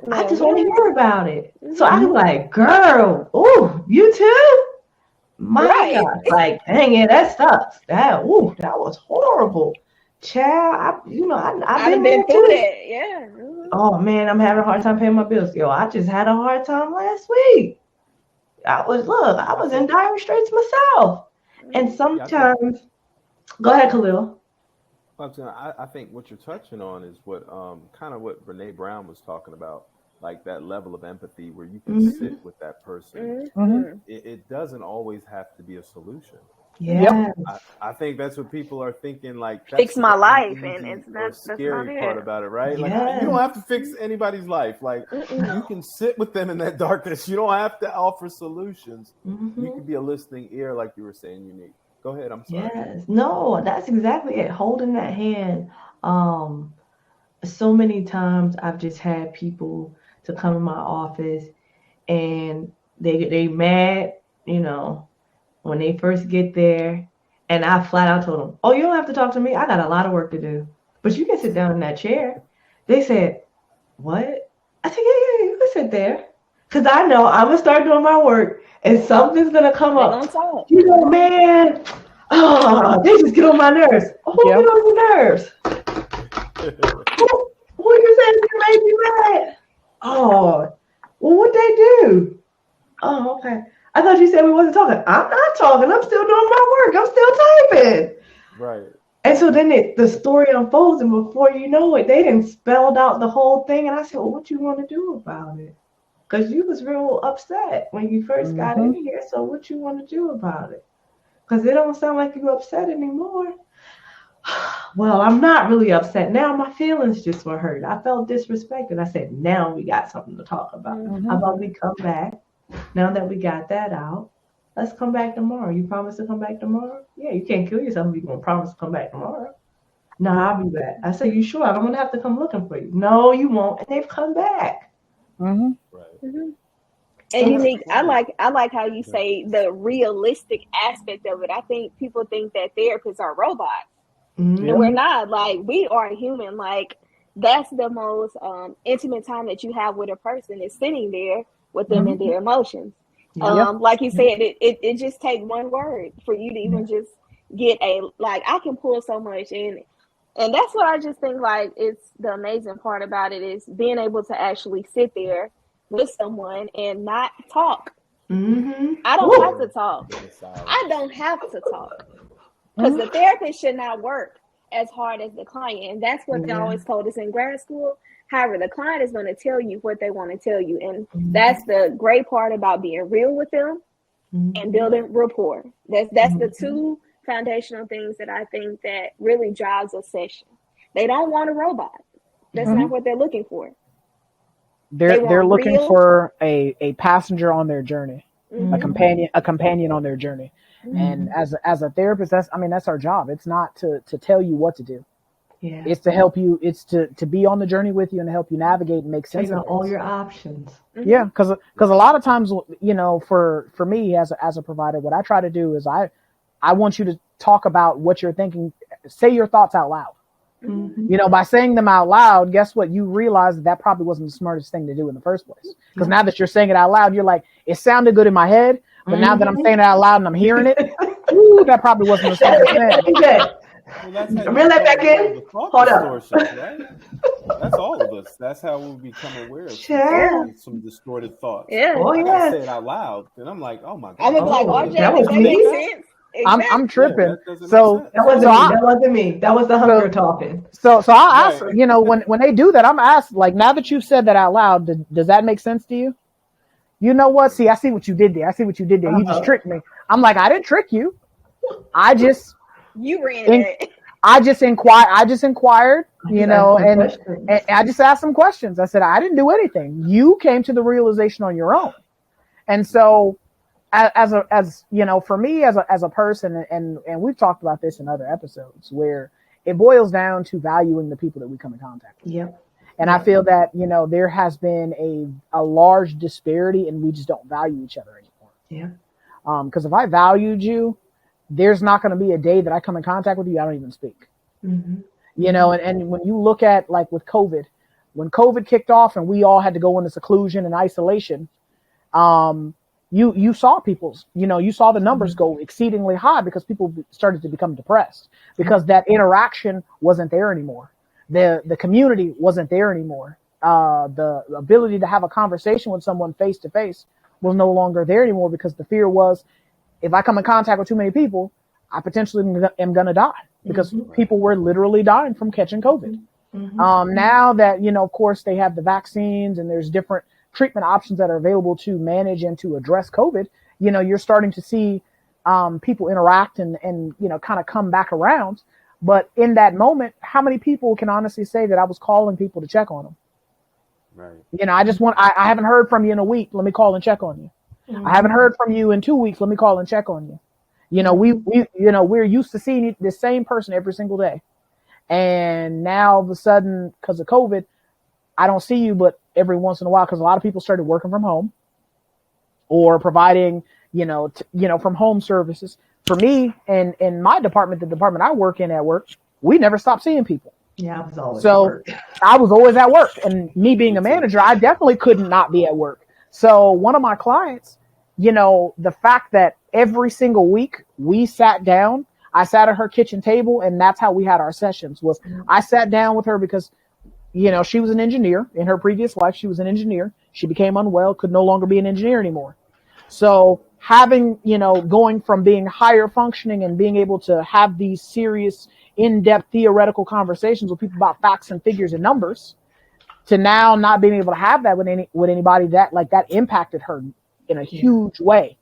Speaker 2: No, I just want to hear about it. So I can be like, girl, ooh, you too? My God. Like, dang it, that sucks. That was horrible. Child, I've been through
Speaker 3: that. Yeah. Mm-hmm.
Speaker 2: Oh man, I'm having a hard time paying my bills. Yo, I just had a hard time last week. I was in dire straits myself. And sometimes, go ahead, Khalil.
Speaker 4: I think what you're touching on is what kind of what Brene Brown was talking about, like that level of empathy where you can sit with that person.
Speaker 1: Mm-hmm.
Speaker 4: It doesn't always have to be a solution.
Speaker 2: Yeah,
Speaker 4: I think that's what people are thinking. Like,
Speaker 3: fix my life, and it's not
Speaker 4: the scary part about it, right?
Speaker 2: Yeah.
Speaker 4: Like, you don't have to fix anybody's life. Like, you can sit with them in that darkness. You don't have to offer solutions.
Speaker 2: Mm-hmm.
Speaker 4: You can be a listening ear, like you were saying you need. Go ahead. I'm sorry.
Speaker 2: Yes, no, that's exactly it. Holding that hand. So many times I've just had people to come in my office, and they mad, when they first get there, and I flat out told them, oh, you don't have to talk to me. I got a lot of work to do, but you can sit down in that chair. They said, what? I said, yeah, you can sit there. Because I know I'm going to start doing my work, and something's going to come up. Man, they just get on my nerves. Who get on your nerves? Who you saying made me mad? Oh, well, what'd they do? Oh, okay. I thought you said we wasn't talking. I'm not talking. I'm still doing my work. I'm still typing.
Speaker 4: Right.
Speaker 2: And so then the story unfolds, and before you know it, they didn't spelled out the whole thing. And I said, well, what you want to do about it? Because you was real upset when you first got in here. So what you want to do about it? Because it don't sound like you're upset anymore. Well, I'm not really upset. Now my feelings just were hurt. I felt disrespected. I said, now we got something to talk about. How about we come back? Now that we got that out, let's come back tomorrow. You promise to come back tomorrow? Yeah, you can't kill yourself if you're going to promise to come back tomorrow. No, I'll be back. I said, you sure? I'm going to have to come looking for you. No, you won't. And they've come back.
Speaker 4: Right.
Speaker 3: And Unique, I like how you say the realistic aspect of it. I think people think that therapists are robots. And we're not. Like, we are human. Like, that's the most intimate time that you have with a person, is sitting there with them and their emotions. Like you said, it just takes one word for you to even just get I can pull so much in. And that's what I just think, like, it's the amazing part about it is being able to actually sit there with someone and not talk I don't have to talk.
Speaker 4: Inside.
Speaker 3: I don't have to talk because the therapist should not work as hard as the client, and that's what they always told us in grad school. However, the client is going to tell you what they want to tell you, and that's the great part about being real with them and building rapport. That's the two foundational things that I think that really drives a session. They don't want a robot. That's not what they're looking for.
Speaker 1: They're looking
Speaker 3: real.
Speaker 1: for a passenger on their journey, a companion on their journey. And as a therapist, that's our job. It's not to tell you what to do.
Speaker 2: Yeah.
Speaker 1: It's to help you. It's to be on the journey with you and to help you navigate and make sense of
Speaker 2: all
Speaker 1: things.
Speaker 2: your options.
Speaker 1: Yeah, because a lot of times, for me as a provider, what I try to do is I want you to talk about what you're thinking. Say your thoughts out loud. By saying them out loud, guess what? You realize that probably wasn't the smartest thing to do in the first place. Because now that you're saying it out loud, you're like, it sounded good in my head, but now that I'm saying it out loud and I'm hearing it, ooh, that probably wasn't the smartest thing.
Speaker 4: Well, that's how
Speaker 2: Reel that back in. Hold up.
Speaker 4: Right? That's all of us. That's how we become aware of some distorted thoughts.
Speaker 3: Yeah.
Speaker 2: Oh,
Speaker 4: I
Speaker 2: yeah.
Speaker 4: say it out loud, and I'm like, oh my god.
Speaker 3: I'm gonna be like, RJ,
Speaker 2: that was
Speaker 3: does that
Speaker 2: me?
Speaker 3: make sense?
Speaker 1: I'm tripping.
Speaker 4: Yeah, that doesn't
Speaker 1: So
Speaker 4: make sense.
Speaker 2: That wasn't me. That was the hunger talking.
Speaker 1: So I ask, when they do that, I'm asked, like, now that you've said that out loud, does that make sense to you? You know what? See, I see what you did there. You just tricked me. I'm like, I didn't trick you.
Speaker 3: You ran it.
Speaker 1: I just inquired, and I just asked some questions. I said, I didn't do anything. You came to the realization on your own. And so for me as a person, and we've talked about this in other episodes, where it boils down to valuing the people that we come in contact with.
Speaker 2: Yep.
Speaker 1: And I feel that, there has been a large disparity and we just don't value each other anymore.
Speaker 2: Yeah.
Speaker 1: Because if I valued you, there's not going to be a day that I come in contact with you, I don't even speak. And when you look at, like, with COVID, when COVID kicked off and we all had to go into seclusion and isolation, you saw you saw the numbers go exceedingly high because people started to become depressed because that interaction wasn't there anymore. The community wasn't there anymore. The ability to have a conversation with someone face to face was no longer there anymore because the fear was, if I come in contact with too many people, I potentially am going to die because people were literally dying from catching COVID. Now that, of course, they have the vaccines and there's different treatment options that are available to manage and to address COVID, you're starting to see people interact and kind of come back around. But in that moment, how many people can honestly say that I was calling people to check on them? Right. I haven't heard from you in a week. Let me call and check on you. I haven't heard from you in 2 weeks. Let me call and check on you. We're used to seeing the same person every single day. And now all of a sudden, because of COVID, I don't see you but every once in a while because a lot of people started working from home or providing, from home services. For me, and in my department, the department I work in at work, we never stopped seeing people.
Speaker 2: Yeah, I was always
Speaker 1: at
Speaker 2: work.
Speaker 1: I was always at work. And me being a manager, I definitely could not be at work. So one of my clients, the fact that every single week we sat down, I sat at her kitchen table and that's how we had our sessions was I sat down with her because, she was an engineer in her previous life. She was an engineer. She became unwell, could no longer be an engineer anymore. So having, going from being higher functioning and being able to have these serious, in-depth theoretical conversations with people about facts and figures and numbers to now not being able to have that with anybody that impacted her in a huge way.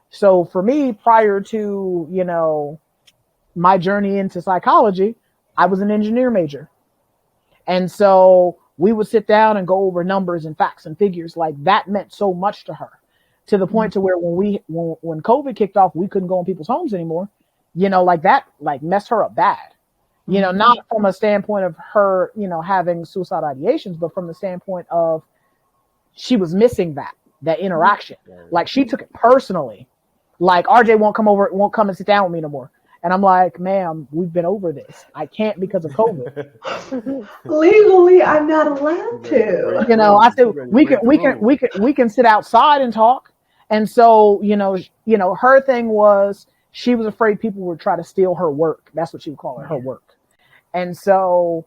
Speaker 1: So for me, prior to, my journey into psychology, I was an engineer major. And so we would sit down and go over numbers and facts and figures. Like that meant so much to her to the point to where when COVID kicked off, we couldn't go in people's homes anymore, that messed her up bad, not from a standpoint of her, having suicide ideations, but from the standpoint of she was missing that interaction. Like she took it personally. Like RJ won't come and sit down with me no more. And I'm like, ma'am, we've been over this. I can't because of COVID.
Speaker 2: Legally, I'm not allowed to.
Speaker 1: I said we can sit outside and talk. And so, her thing was she was afraid people would try to steal her work. That's what she would call it, her work. And so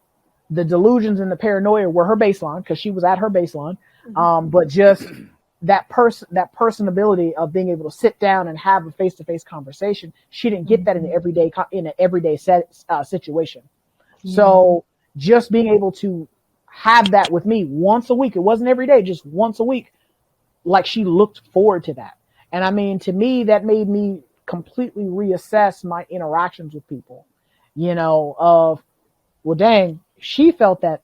Speaker 1: the delusions and the paranoia were her baseline because she was at her baseline. But just that personability of being able to sit down and have a face-to-face conversation. She didn't get that in an everyday situation. So just being able to have that with me once a week, it wasn't every day, just once a week, like she looked forward to that. And I mean, to me, that made me completely reassess my interactions with people, of, well, dang, she felt that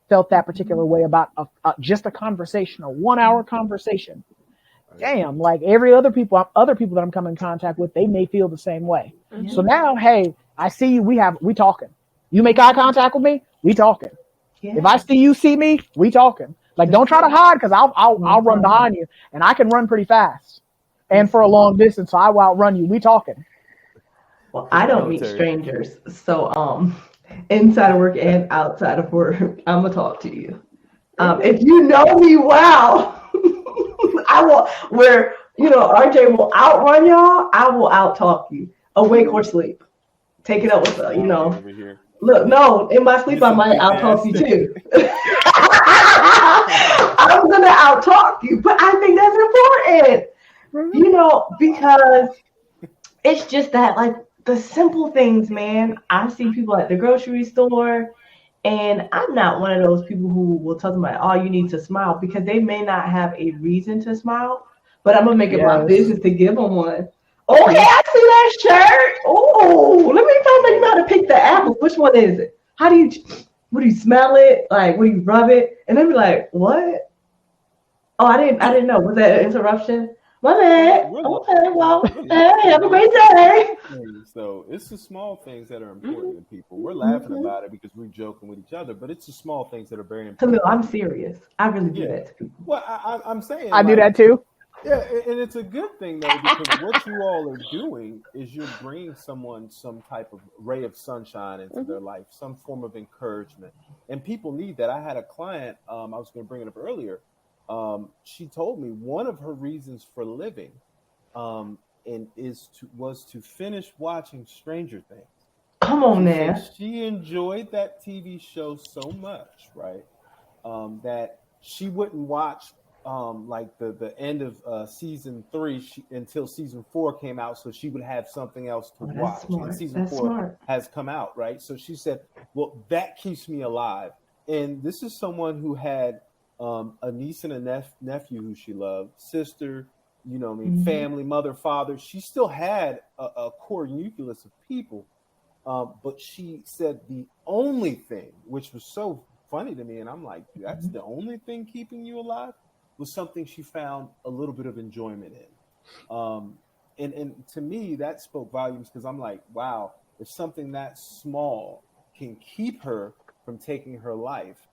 Speaker 1: particular way about just a conversation, a 1 hour conversation. Damn, like every other people that I'm coming in contact with, they may feel the same way. Mm-hmm. So now, hey, I see you, we talking. You make eye contact with me, we talking. Yeah. If I see you see me, we talking. Like, don't try to hide, because I'll run behind you, and I can run pretty fast. And for a long distance, so I will outrun you. We talking.
Speaker 2: Well, I don't meet strangers, so inside of work and outside of work, I'm gonna talk to you. If you know me well, I will. Where RJ will outrun y'all, I will outtalk you, awake or sleep. Take it up with Look, no, in my sleep I might outtalk you too. I'm gonna outtalk you, but I think that's important. Because it's just that, like, the simple things, man. I see people at the grocery store, and I'm not one of those people who will tell somebody, oh, you need to smile, because they may not have a reason to smile, but I'm going to make it my business to give them one. Oh, hey, I see that shirt. Oh, let me find out you know how to pick the apples. Which one is it? What do you smell it? Like, what do you rub it? And then be like, what? Oh, I didn't know. Was that an interruption? My bad. Okay, well, hey, have a great day.
Speaker 4: So it's the small things that are important to people. We're laughing about it because we're joking with each other, but it's the small things that are very important.
Speaker 2: I'm serious. I really do that to people.
Speaker 4: Well, I'm saying
Speaker 1: I do that too.
Speaker 4: Yeah, and it's a good thing, though, because what you all are doing is you're bringing someone some type of ray of sunshine into their life, some form of encouragement. And people need that. I had a client, I was going to bring it up earlier. She told me one of her reasons for living was to finish watching Stranger Things.
Speaker 2: Come on, man.
Speaker 4: She enjoyed that TV show so much, right, that she wouldn't watch like the end of season 3 until season 4 came out, so she would have something else to watch. And season 4 has come out, right? So she said, well, that keeps me alive. And this is someone who had a niece and a nephew who she loved, sister, family, mother, father. She still had a core nucleus of people. But she said the only thing, which was so funny to me, and I'm like, that's the only thing keeping you alive, was something she found a little bit of enjoyment in. And to me, that spoke volumes, because I'm like, wow, if something that small can keep her from taking her life,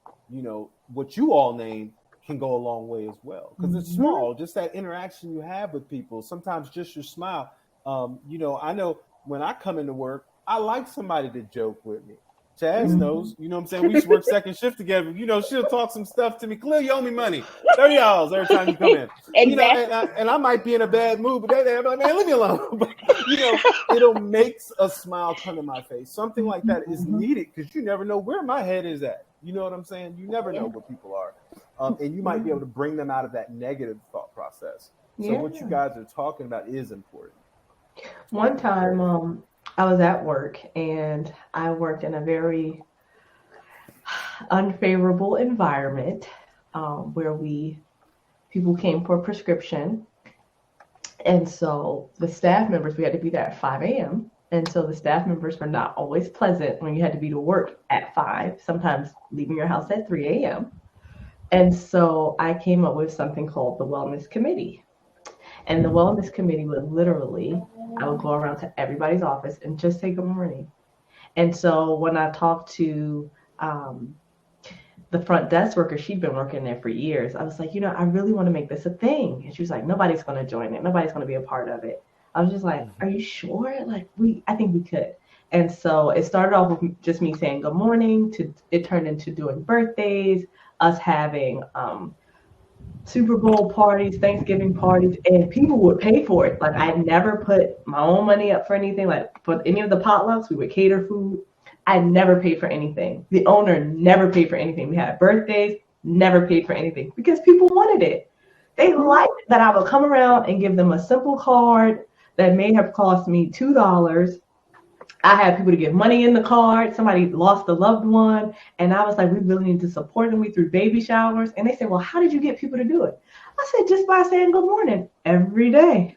Speaker 4: what you all name can go a long way as well. Because it's small, just that interaction you have with people. Sometimes just your smile. I know when I come into work, I like somebody to joke with me. Chaz knows, you know what I'm saying? We used to work second shift together. She'll talk some stuff to me. Khalil, you owe me money. $30 every time you come in.
Speaker 3: Exactly.
Speaker 4: And I might be in a bad mood, but I'm like, man, leave me alone. But, it'll make a smile come to my face. Something like that is needed, because you never know where my head is at. You know what I'm saying? You never know where people are. And you might be able to bring them out of that negative thought process. So what you guys are talking about is important.
Speaker 2: One time, I was at work, and I worked in a very unfavorable environment where people came for a prescription. And so the staff members, we had to be there at 5 a.m. And so the staff members were not always pleasant when you had to be to work at 5, sometimes leaving your house at 3 a.m. And so I came up with something called the Wellness Committee. And the Wellness Committee would literally, I would go around to everybody's office and just say good morning. And so when I talked to the front desk worker, she'd been working there for years. I was like, I really want to make this a thing. And she was like, nobody's going to join it. Nobody's going to be a part of it. I was just like, are you sure? Like, I think we could. And so it started off with just me saying good morning, it turned into doing birthdays, us having Super Bowl parties, Thanksgiving parties, and people would pay for it. Like, I never put my own money up for anything. Like, for any of the potlucks, we would cater food. I never paid for anything. The owner never paid for anything. We had birthdays, never paid for anything, because people wanted it. They liked that I would come around and give them a simple card that may have cost me $2. I had people to give money in the card. Somebody lost a loved one. And I was like, we really need to support them. We threw baby showers. And they said, well, how did you get people to do it? I said, just by saying good morning every day.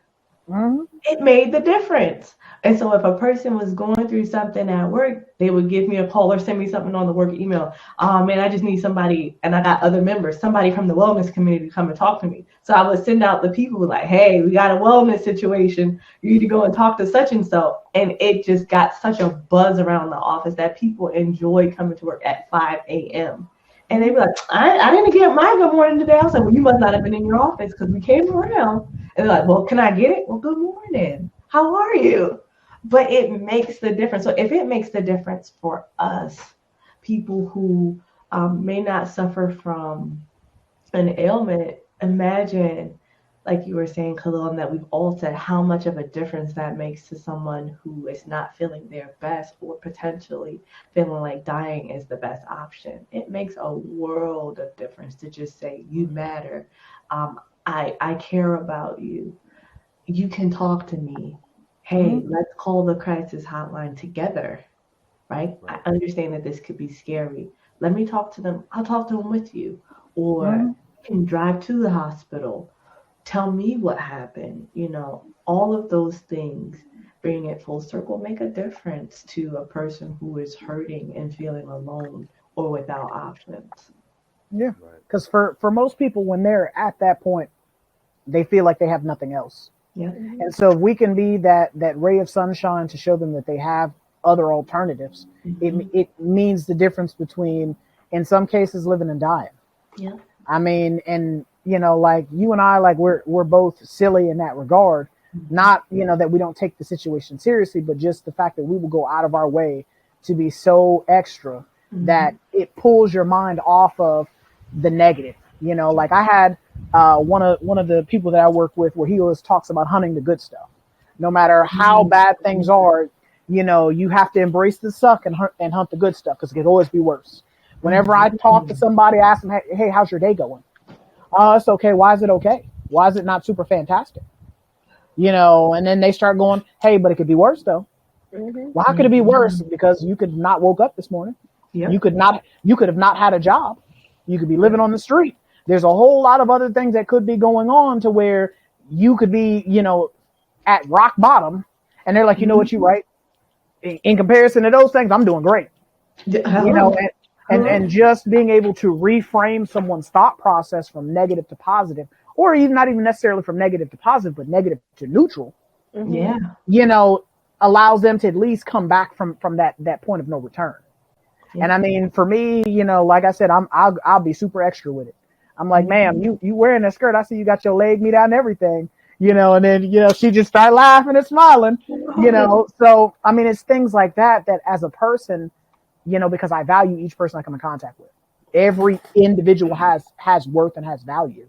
Speaker 1: Mhm.
Speaker 2: It made the difference. And so if a person was going through something at work, they would give me a call or send me something on the work email. Oh man, I just need somebody, and I got other members, somebody from the wellness community to come and talk to me. So I would send out the people like, hey, we got a wellness situation. You need to go and talk to such and so. And it just got such a buzz around the office that people enjoyed coming to work at 5 a.m. And they'd be like, I didn't get my good morning today. I was like, well, you must not have been in your office because we came around. And they're like, well, can I get it? Well, good morning. How are you? But it makes the difference. So if it makes the difference for us, people who may not suffer from an ailment, imagine, like you were saying, Khalil, that we've all said how much of a difference that makes to someone who is not feeling their best or potentially feeling like dying is the best option. It makes a world of difference to just say, you matter. I care about you. You can talk to me. Hey, let's call the crisis hotline together, right? I understand that this could be scary. Let me talk to them. I'll talk to them with you. Or you can drive to the hospital. Tell me what happened. You know, all of those things, bringing it full circle, make a difference to a person who is hurting and feeling alone or without options.
Speaker 1: Yeah, because for most people, when they're at that point, they feel like they have nothing else.
Speaker 2: Yeah.
Speaker 1: And so if we can be that ray of sunshine to show them that they have other alternatives, it means the difference between, in some cases, living and dying.
Speaker 2: Yeah.
Speaker 1: I mean, and you know, like you and I, like we're both silly in that regard. Not, you know, that we don't take the situation seriously, but just the fact that we will go out of our way to be so extra that it pulls your mind off of the negative. You know, like I had one of the people that I work with where he always talks about hunting the good stuff. No matter how bad things are, you know, you have to embrace the suck and hunt the good stuff because it could always be worse. Whenever I talk to somebody, I ask them, hey, how's your day going? It's okay. Why is it okay? Why is it not super fantastic? You know, and then they start going, hey, but it could be worse though. Well, how could it be worse? Because you could have not woke up this morning. Yep. You could have not had a job. You could be living on the street. There's a whole lot of other things that could be going on to where you could be, you know, at rock bottom. And they're like, you know what, you right. In comparison to those things, I'm doing great. You know, and just being able to reframe someone's thought process from negative to positive, or even not even necessarily from negative to positive, but negative to neutral.
Speaker 2: Yeah.
Speaker 1: You know, allows them to at least come back from that point of no return. Yeah. And I mean, for me, you know, like I said, I'll be super extra with it. I'm like, ma'am, you wearing that skirt? I see you got your leg meat out and everything, you know. And then, you know, she just started laughing and smiling, you know. So I mean, it's things like that as a person, you know, because I value each person I come in contact with. Every individual has worth and has value.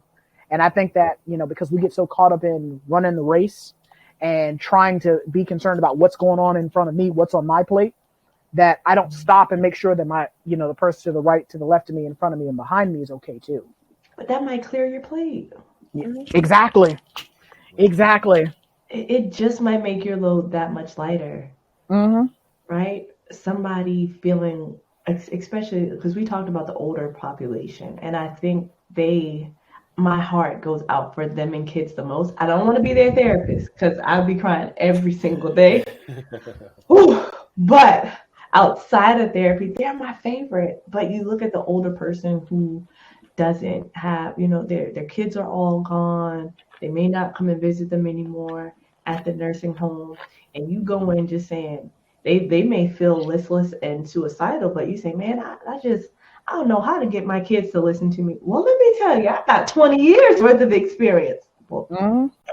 Speaker 1: And I think that, you know, because we get so caught up in running the race and trying to be concerned about what's going on in front of me, what's on my plate, that I don't stop and make sure that my, you know, the person to the right, to the left of me, in front of me, and behind me is okay too.
Speaker 2: But that might clear your plate.
Speaker 1: Yeah, exactly.
Speaker 2: It just might make your load that much lighter. Right? Somebody feeling, especially because we talked about the older population, and I think my heart goes out for them and kids the most. I don't want to be their therapist because I'll be crying every single day. But outside of therapy, they're my favorite. But you look at the older person who doesn't have, you know, their kids are all gone. They may not come and visit them anymore at the nursing home. And you go in just saying, they may feel listless and suicidal, but you say, man, I don't know how to get my kids to listen to me. Well, let me tell you, I got 20 years worth of experience. Well,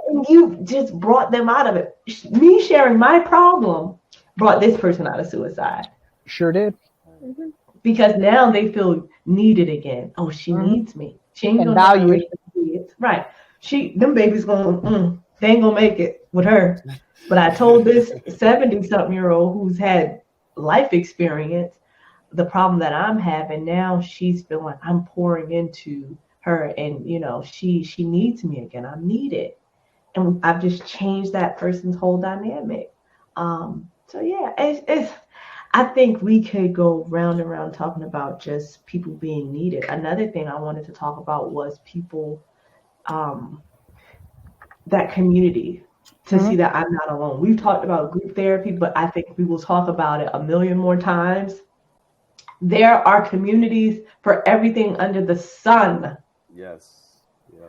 Speaker 2: and you just brought them out of it. Me sharing my problem brought this person out of suicide.
Speaker 1: Sure did.
Speaker 2: Because now they feel needed again. Oh, she needs me. She ain't gonna value it. Right. Them babies going, they ain't gonna make it with her. But I told this 70-something-year-old who's had life experience the problem that I'm having. Now she's feeling I'm pouring into her, and she needs me again. I'm needed, and I've just changed that person's whole dynamic. So yeah, it's I think we could go round and round talking about just people being needed. Another thing I wanted to talk about was people, um, that community, to see that I'm not alone. We've talked about group therapy, but I think we will talk about it a million more times. There are communities for everything under the sun.
Speaker 4: Yes. Yeah.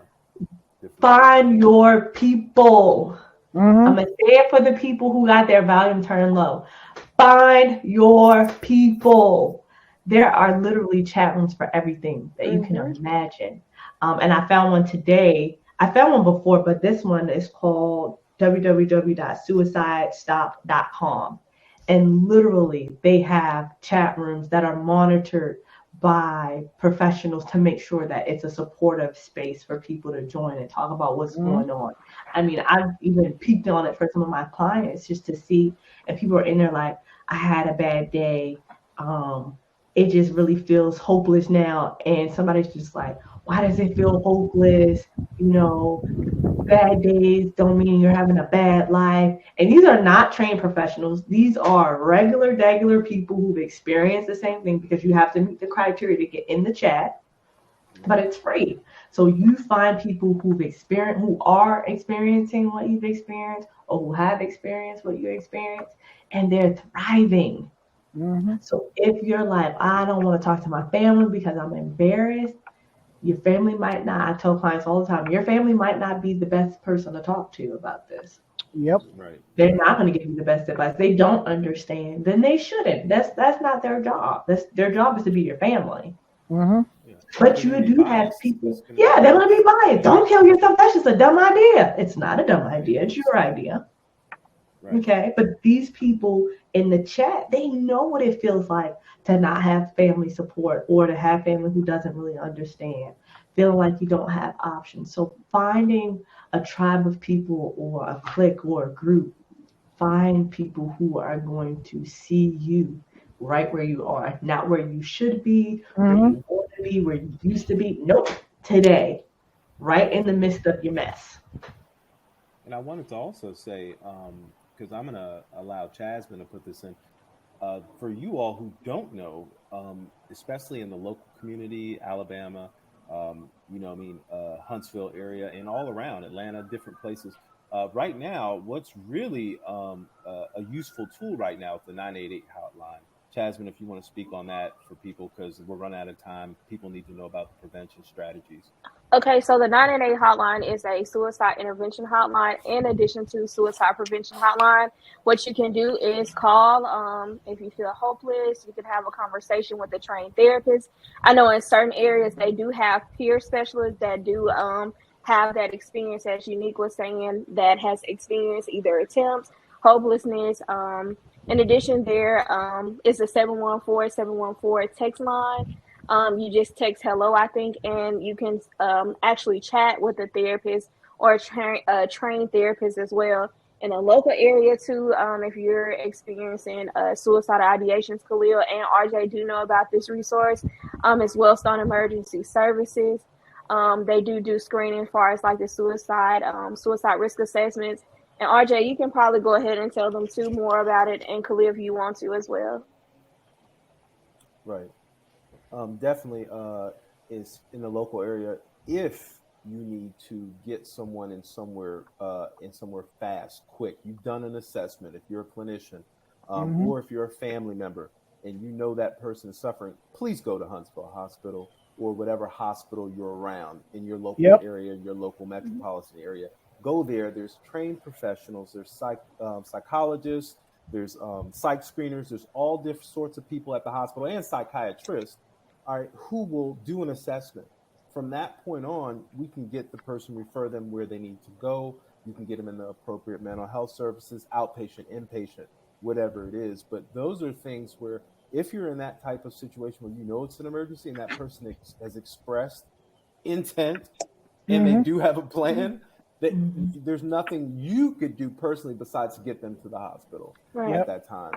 Speaker 4: Different.
Speaker 2: Find your people.
Speaker 1: Mm-hmm.
Speaker 2: I'm going to say it for the people who got their volume turned low. Find your people. There are literally chat rooms for everything that you can imagine. And I found one today. I found one before, but this one is called www.suicidestop.com. And literally, they have chat rooms that are monitored by professionals to make sure that it's a supportive space for people to join and talk about what's going on. I mean, I've even peeked on it for some of my clients just to see if people are in there like, I had a bad day. It just really feels hopeless now. And somebody's just like, why does it feel hopeless? Bad days don't mean you're having a bad life. And these are not trained professionals. These are regular people who've experienced the same thing, because you have to meet the criteria to get in the chat, but it's free. So you find people who are experiencing what you've experienced, or who have experienced what you experienced, and they're thriving. So if you're like, I don't want to talk to my family because I'm embarrassed, your family might not. I tell clients all the time, your family might not be the best person to talk to about this.
Speaker 1: Yep.
Speaker 4: Right.
Speaker 2: They're not going to give you the best advice. They don't understand. Then they shouldn't. That's not their job. Their job is to be your family.
Speaker 1: Mm-hmm.
Speaker 4: Yeah.
Speaker 2: But you do have people. Yeah, they're going to be biased. Don't kill yourself. That's just a dumb idea. It's not a dumb idea. It's your idea. Right. Okay. But these people in the chat, they know what it feels like to not have family support, or to have family who doesn't really understand, feeling like you don't have options. So finding a tribe of people, or a clique, or a group, find people who are going to see you right where you are, not where you should be, where you want to be, where you used to be. Nope. Today, right in the midst of your mess.
Speaker 4: And I wanted to also say, because I'm going to allow Chasmin to put this in, for you all who don't know, especially in the local community, Alabama, Huntsville area, and all around Atlanta, different places. Right now, what's really a useful tool right now is the 988 hotline. Chasmin, if you want to speak on that for people, because we're running out of time, people need to know about the prevention strategies.
Speaker 3: Okay, so the 988 hotline is a suicide intervention hotline in addition to suicide prevention hotline. What you can do is call if you feel hopeless. You can have a conversation with a trained therapist. I know in certain areas they do have peer specialists that do have that experience, as Unique was saying, that has experienced either attempts, hopelessness. In addition, there is a 714-714 text line. You just text hello, I think, and you can actually chat with a therapist or a trained therapist as well. In a local area too, if you're experiencing suicidal ideations, Khalil and RJ do know about this resource. It's Wellstone Emergency Services. They do screening as far as like the suicide risk assessments. And RJ, you can probably go ahead and tell them too more about it, and Khalil if you want to as well.
Speaker 4: Right. Definitely is in the local area. If you need to get someone in somewhere fast, quick, you've done an assessment. If you're a clinician, or if you're a family member and you know that person is suffering, please go to Huntsville Hospital or whatever hospital you're around in your local area, your local metropolitan area. Go there. There's trained professionals. There's psychologists. There's psych screeners. There's all different sorts of people at the hospital, and psychiatrists, who will do an assessment. From that point on, we can get the person, refer them where they need to go. You can get them in the appropriate mental health services, outpatient, inpatient, whatever it is. But those are things where if you're in that type of situation where you know it's an emergency and that person has expressed intent and they do have a plan, that there's nothing you could do personally besides to get them to the hospital at that time.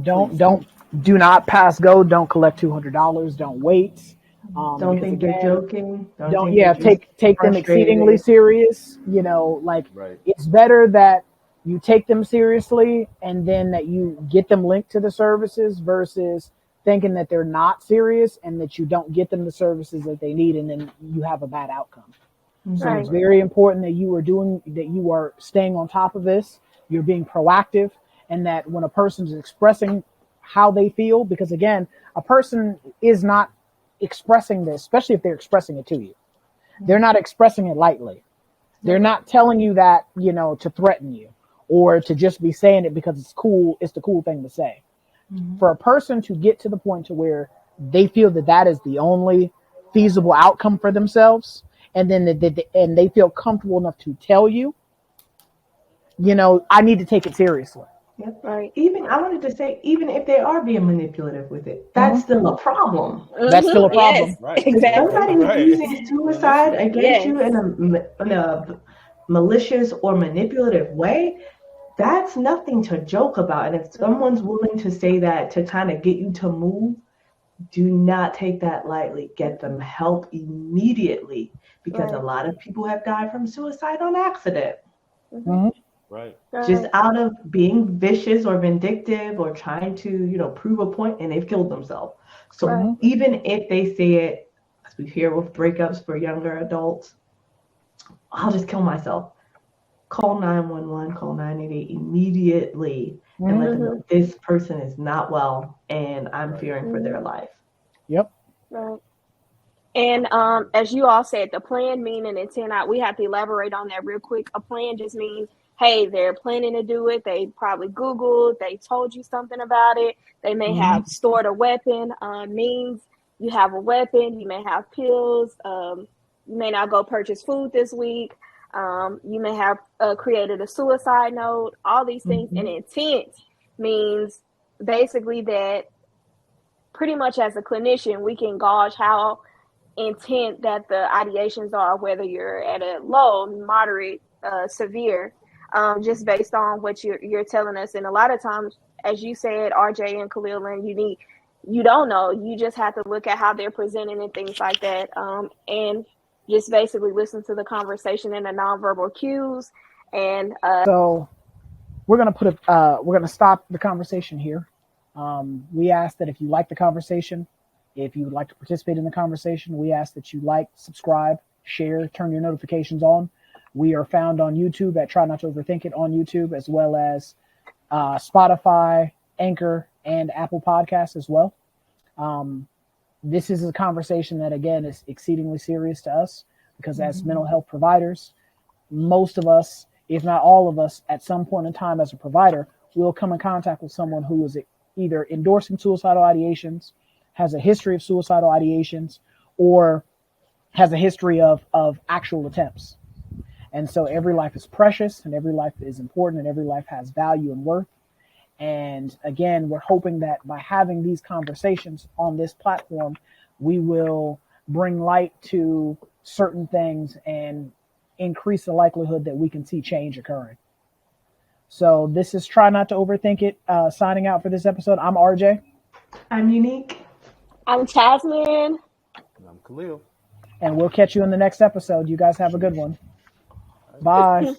Speaker 1: Do not pass go. Don't collect $200. Don't wait.
Speaker 2: Don't
Speaker 1: Because
Speaker 2: think they're
Speaker 1: again,
Speaker 2: joking.
Speaker 1: don't
Speaker 2: Think
Speaker 1: yeah,
Speaker 2: they're just
Speaker 1: take them exceedingly
Speaker 2: frustrated.
Speaker 1: serious. You know, like
Speaker 4: Right.
Speaker 1: it's better that you take them seriously and then that you get them linked to the services versus thinking that they're not serious and that you don't get them the services that they need and then you have a bad outcome. So
Speaker 3: Right.
Speaker 1: it's very important that you are staying on top of this, you're being proactive, and that when a person is expressing how they feel, because again, a person is not expressing this, especially if they're expressing it to you. They're not expressing it lightly. They're not telling you that, to threaten you or to just be saying it because it's cool. It's the cool thing to say. For a person to get to the point to where they feel that that is the only feasible outcome for themselves, and then and they feel comfortable enough to tell you, I need to take it seriously.
Speaker 2: Yep.
Speaker 3: Right.
Speaker 2: Even I wanted to say, even if they are being manipulative with it, that's still a problem.
Speaker 1: That's still a problem.
Speaker 3: Yes,
Speaker 4: Right.
Speaker 3: exactly.
Speaker 2: Somebody who's
Speaker 5: Right.
Speaker 2: using suicide against
Speaker 3: Yes.
Speaker 2: you in a malicious or manipulative way, that's nothing to joke about. And if someone's willing to say that to kind of get you to move, do not take that lightly. Get them help immediately, because a
Speaker 3: Right.
Speaker 2: lot of people have died from suicide on accident,
Speaker 4: Right.
Speaker 2: just
Speaker 3: Right.
Speaker 2: out of being vicious or vindictive or trying to, prove a point, and they've killed themselves. So
Speaker 3: Right.
Speaker 2: even if they say it, as we hear with breakups for younger adults, I'll just kill myself. Call 911, call 988 immediately, and let them know this person is not well and I'm fearing for their life.
Speaker 1: Yep.
Speaker 3: Right. And as you all said, the plan, meaning intent, we have to elaborate on that real quick. A plan just means, hey, they're planning to do it. They probably Googled, they told you something about it. They may have stored a weapon, means you have a weapon, you may have pills, you may not go purchase food this week. You may have created a suicide note, all these things. And intent means basically that pretty much as a clinician, we can gauge how intent that the ideations are, whether you're at a low, moderate, severe, just based on what you're telling us. And a lot of times, as you said, RJ and Khalil and Unique, you don't know. You just have to look at how they're presenting and things like that, and just basically listen to the conversation and the nonverbal cues. And
Speaker 1: So we're gonna stop the conversation here. We ask that if you like the conversation, if you would like to participate in the conversation, we ask that you like, subscribe, share, turn your notifications on. We are found on YouTube at Try Not to Overthink It on YouTube, as well as Spotify, Anchor, and Apple Podcasts as well. This is a conversation that, again, is exceedingly serious to us because as mental health providers, most of us, if not all of us, at some point in time as a provider, will come in contact with someone who is either endorsing suicidal ideations, has a history of suicidal ideations, or has a history of actual attempts. And so every life is precious and every life is important and every life has value and worth. And again, we're hoping that by having these conversations on this platform, we will bring light to certain things and increase the likelihood that we can see change occurring. So this is Try Not to Overthink It, signing out for this episode. I'm RJ.
Speaker 2: I'm Unique.
Speaker 3: I'm Jasmine.
Speaker 4: And I'm Khalil.
Speaker 1: And we'll catch you in the next episode. You guys have a good one. Bye.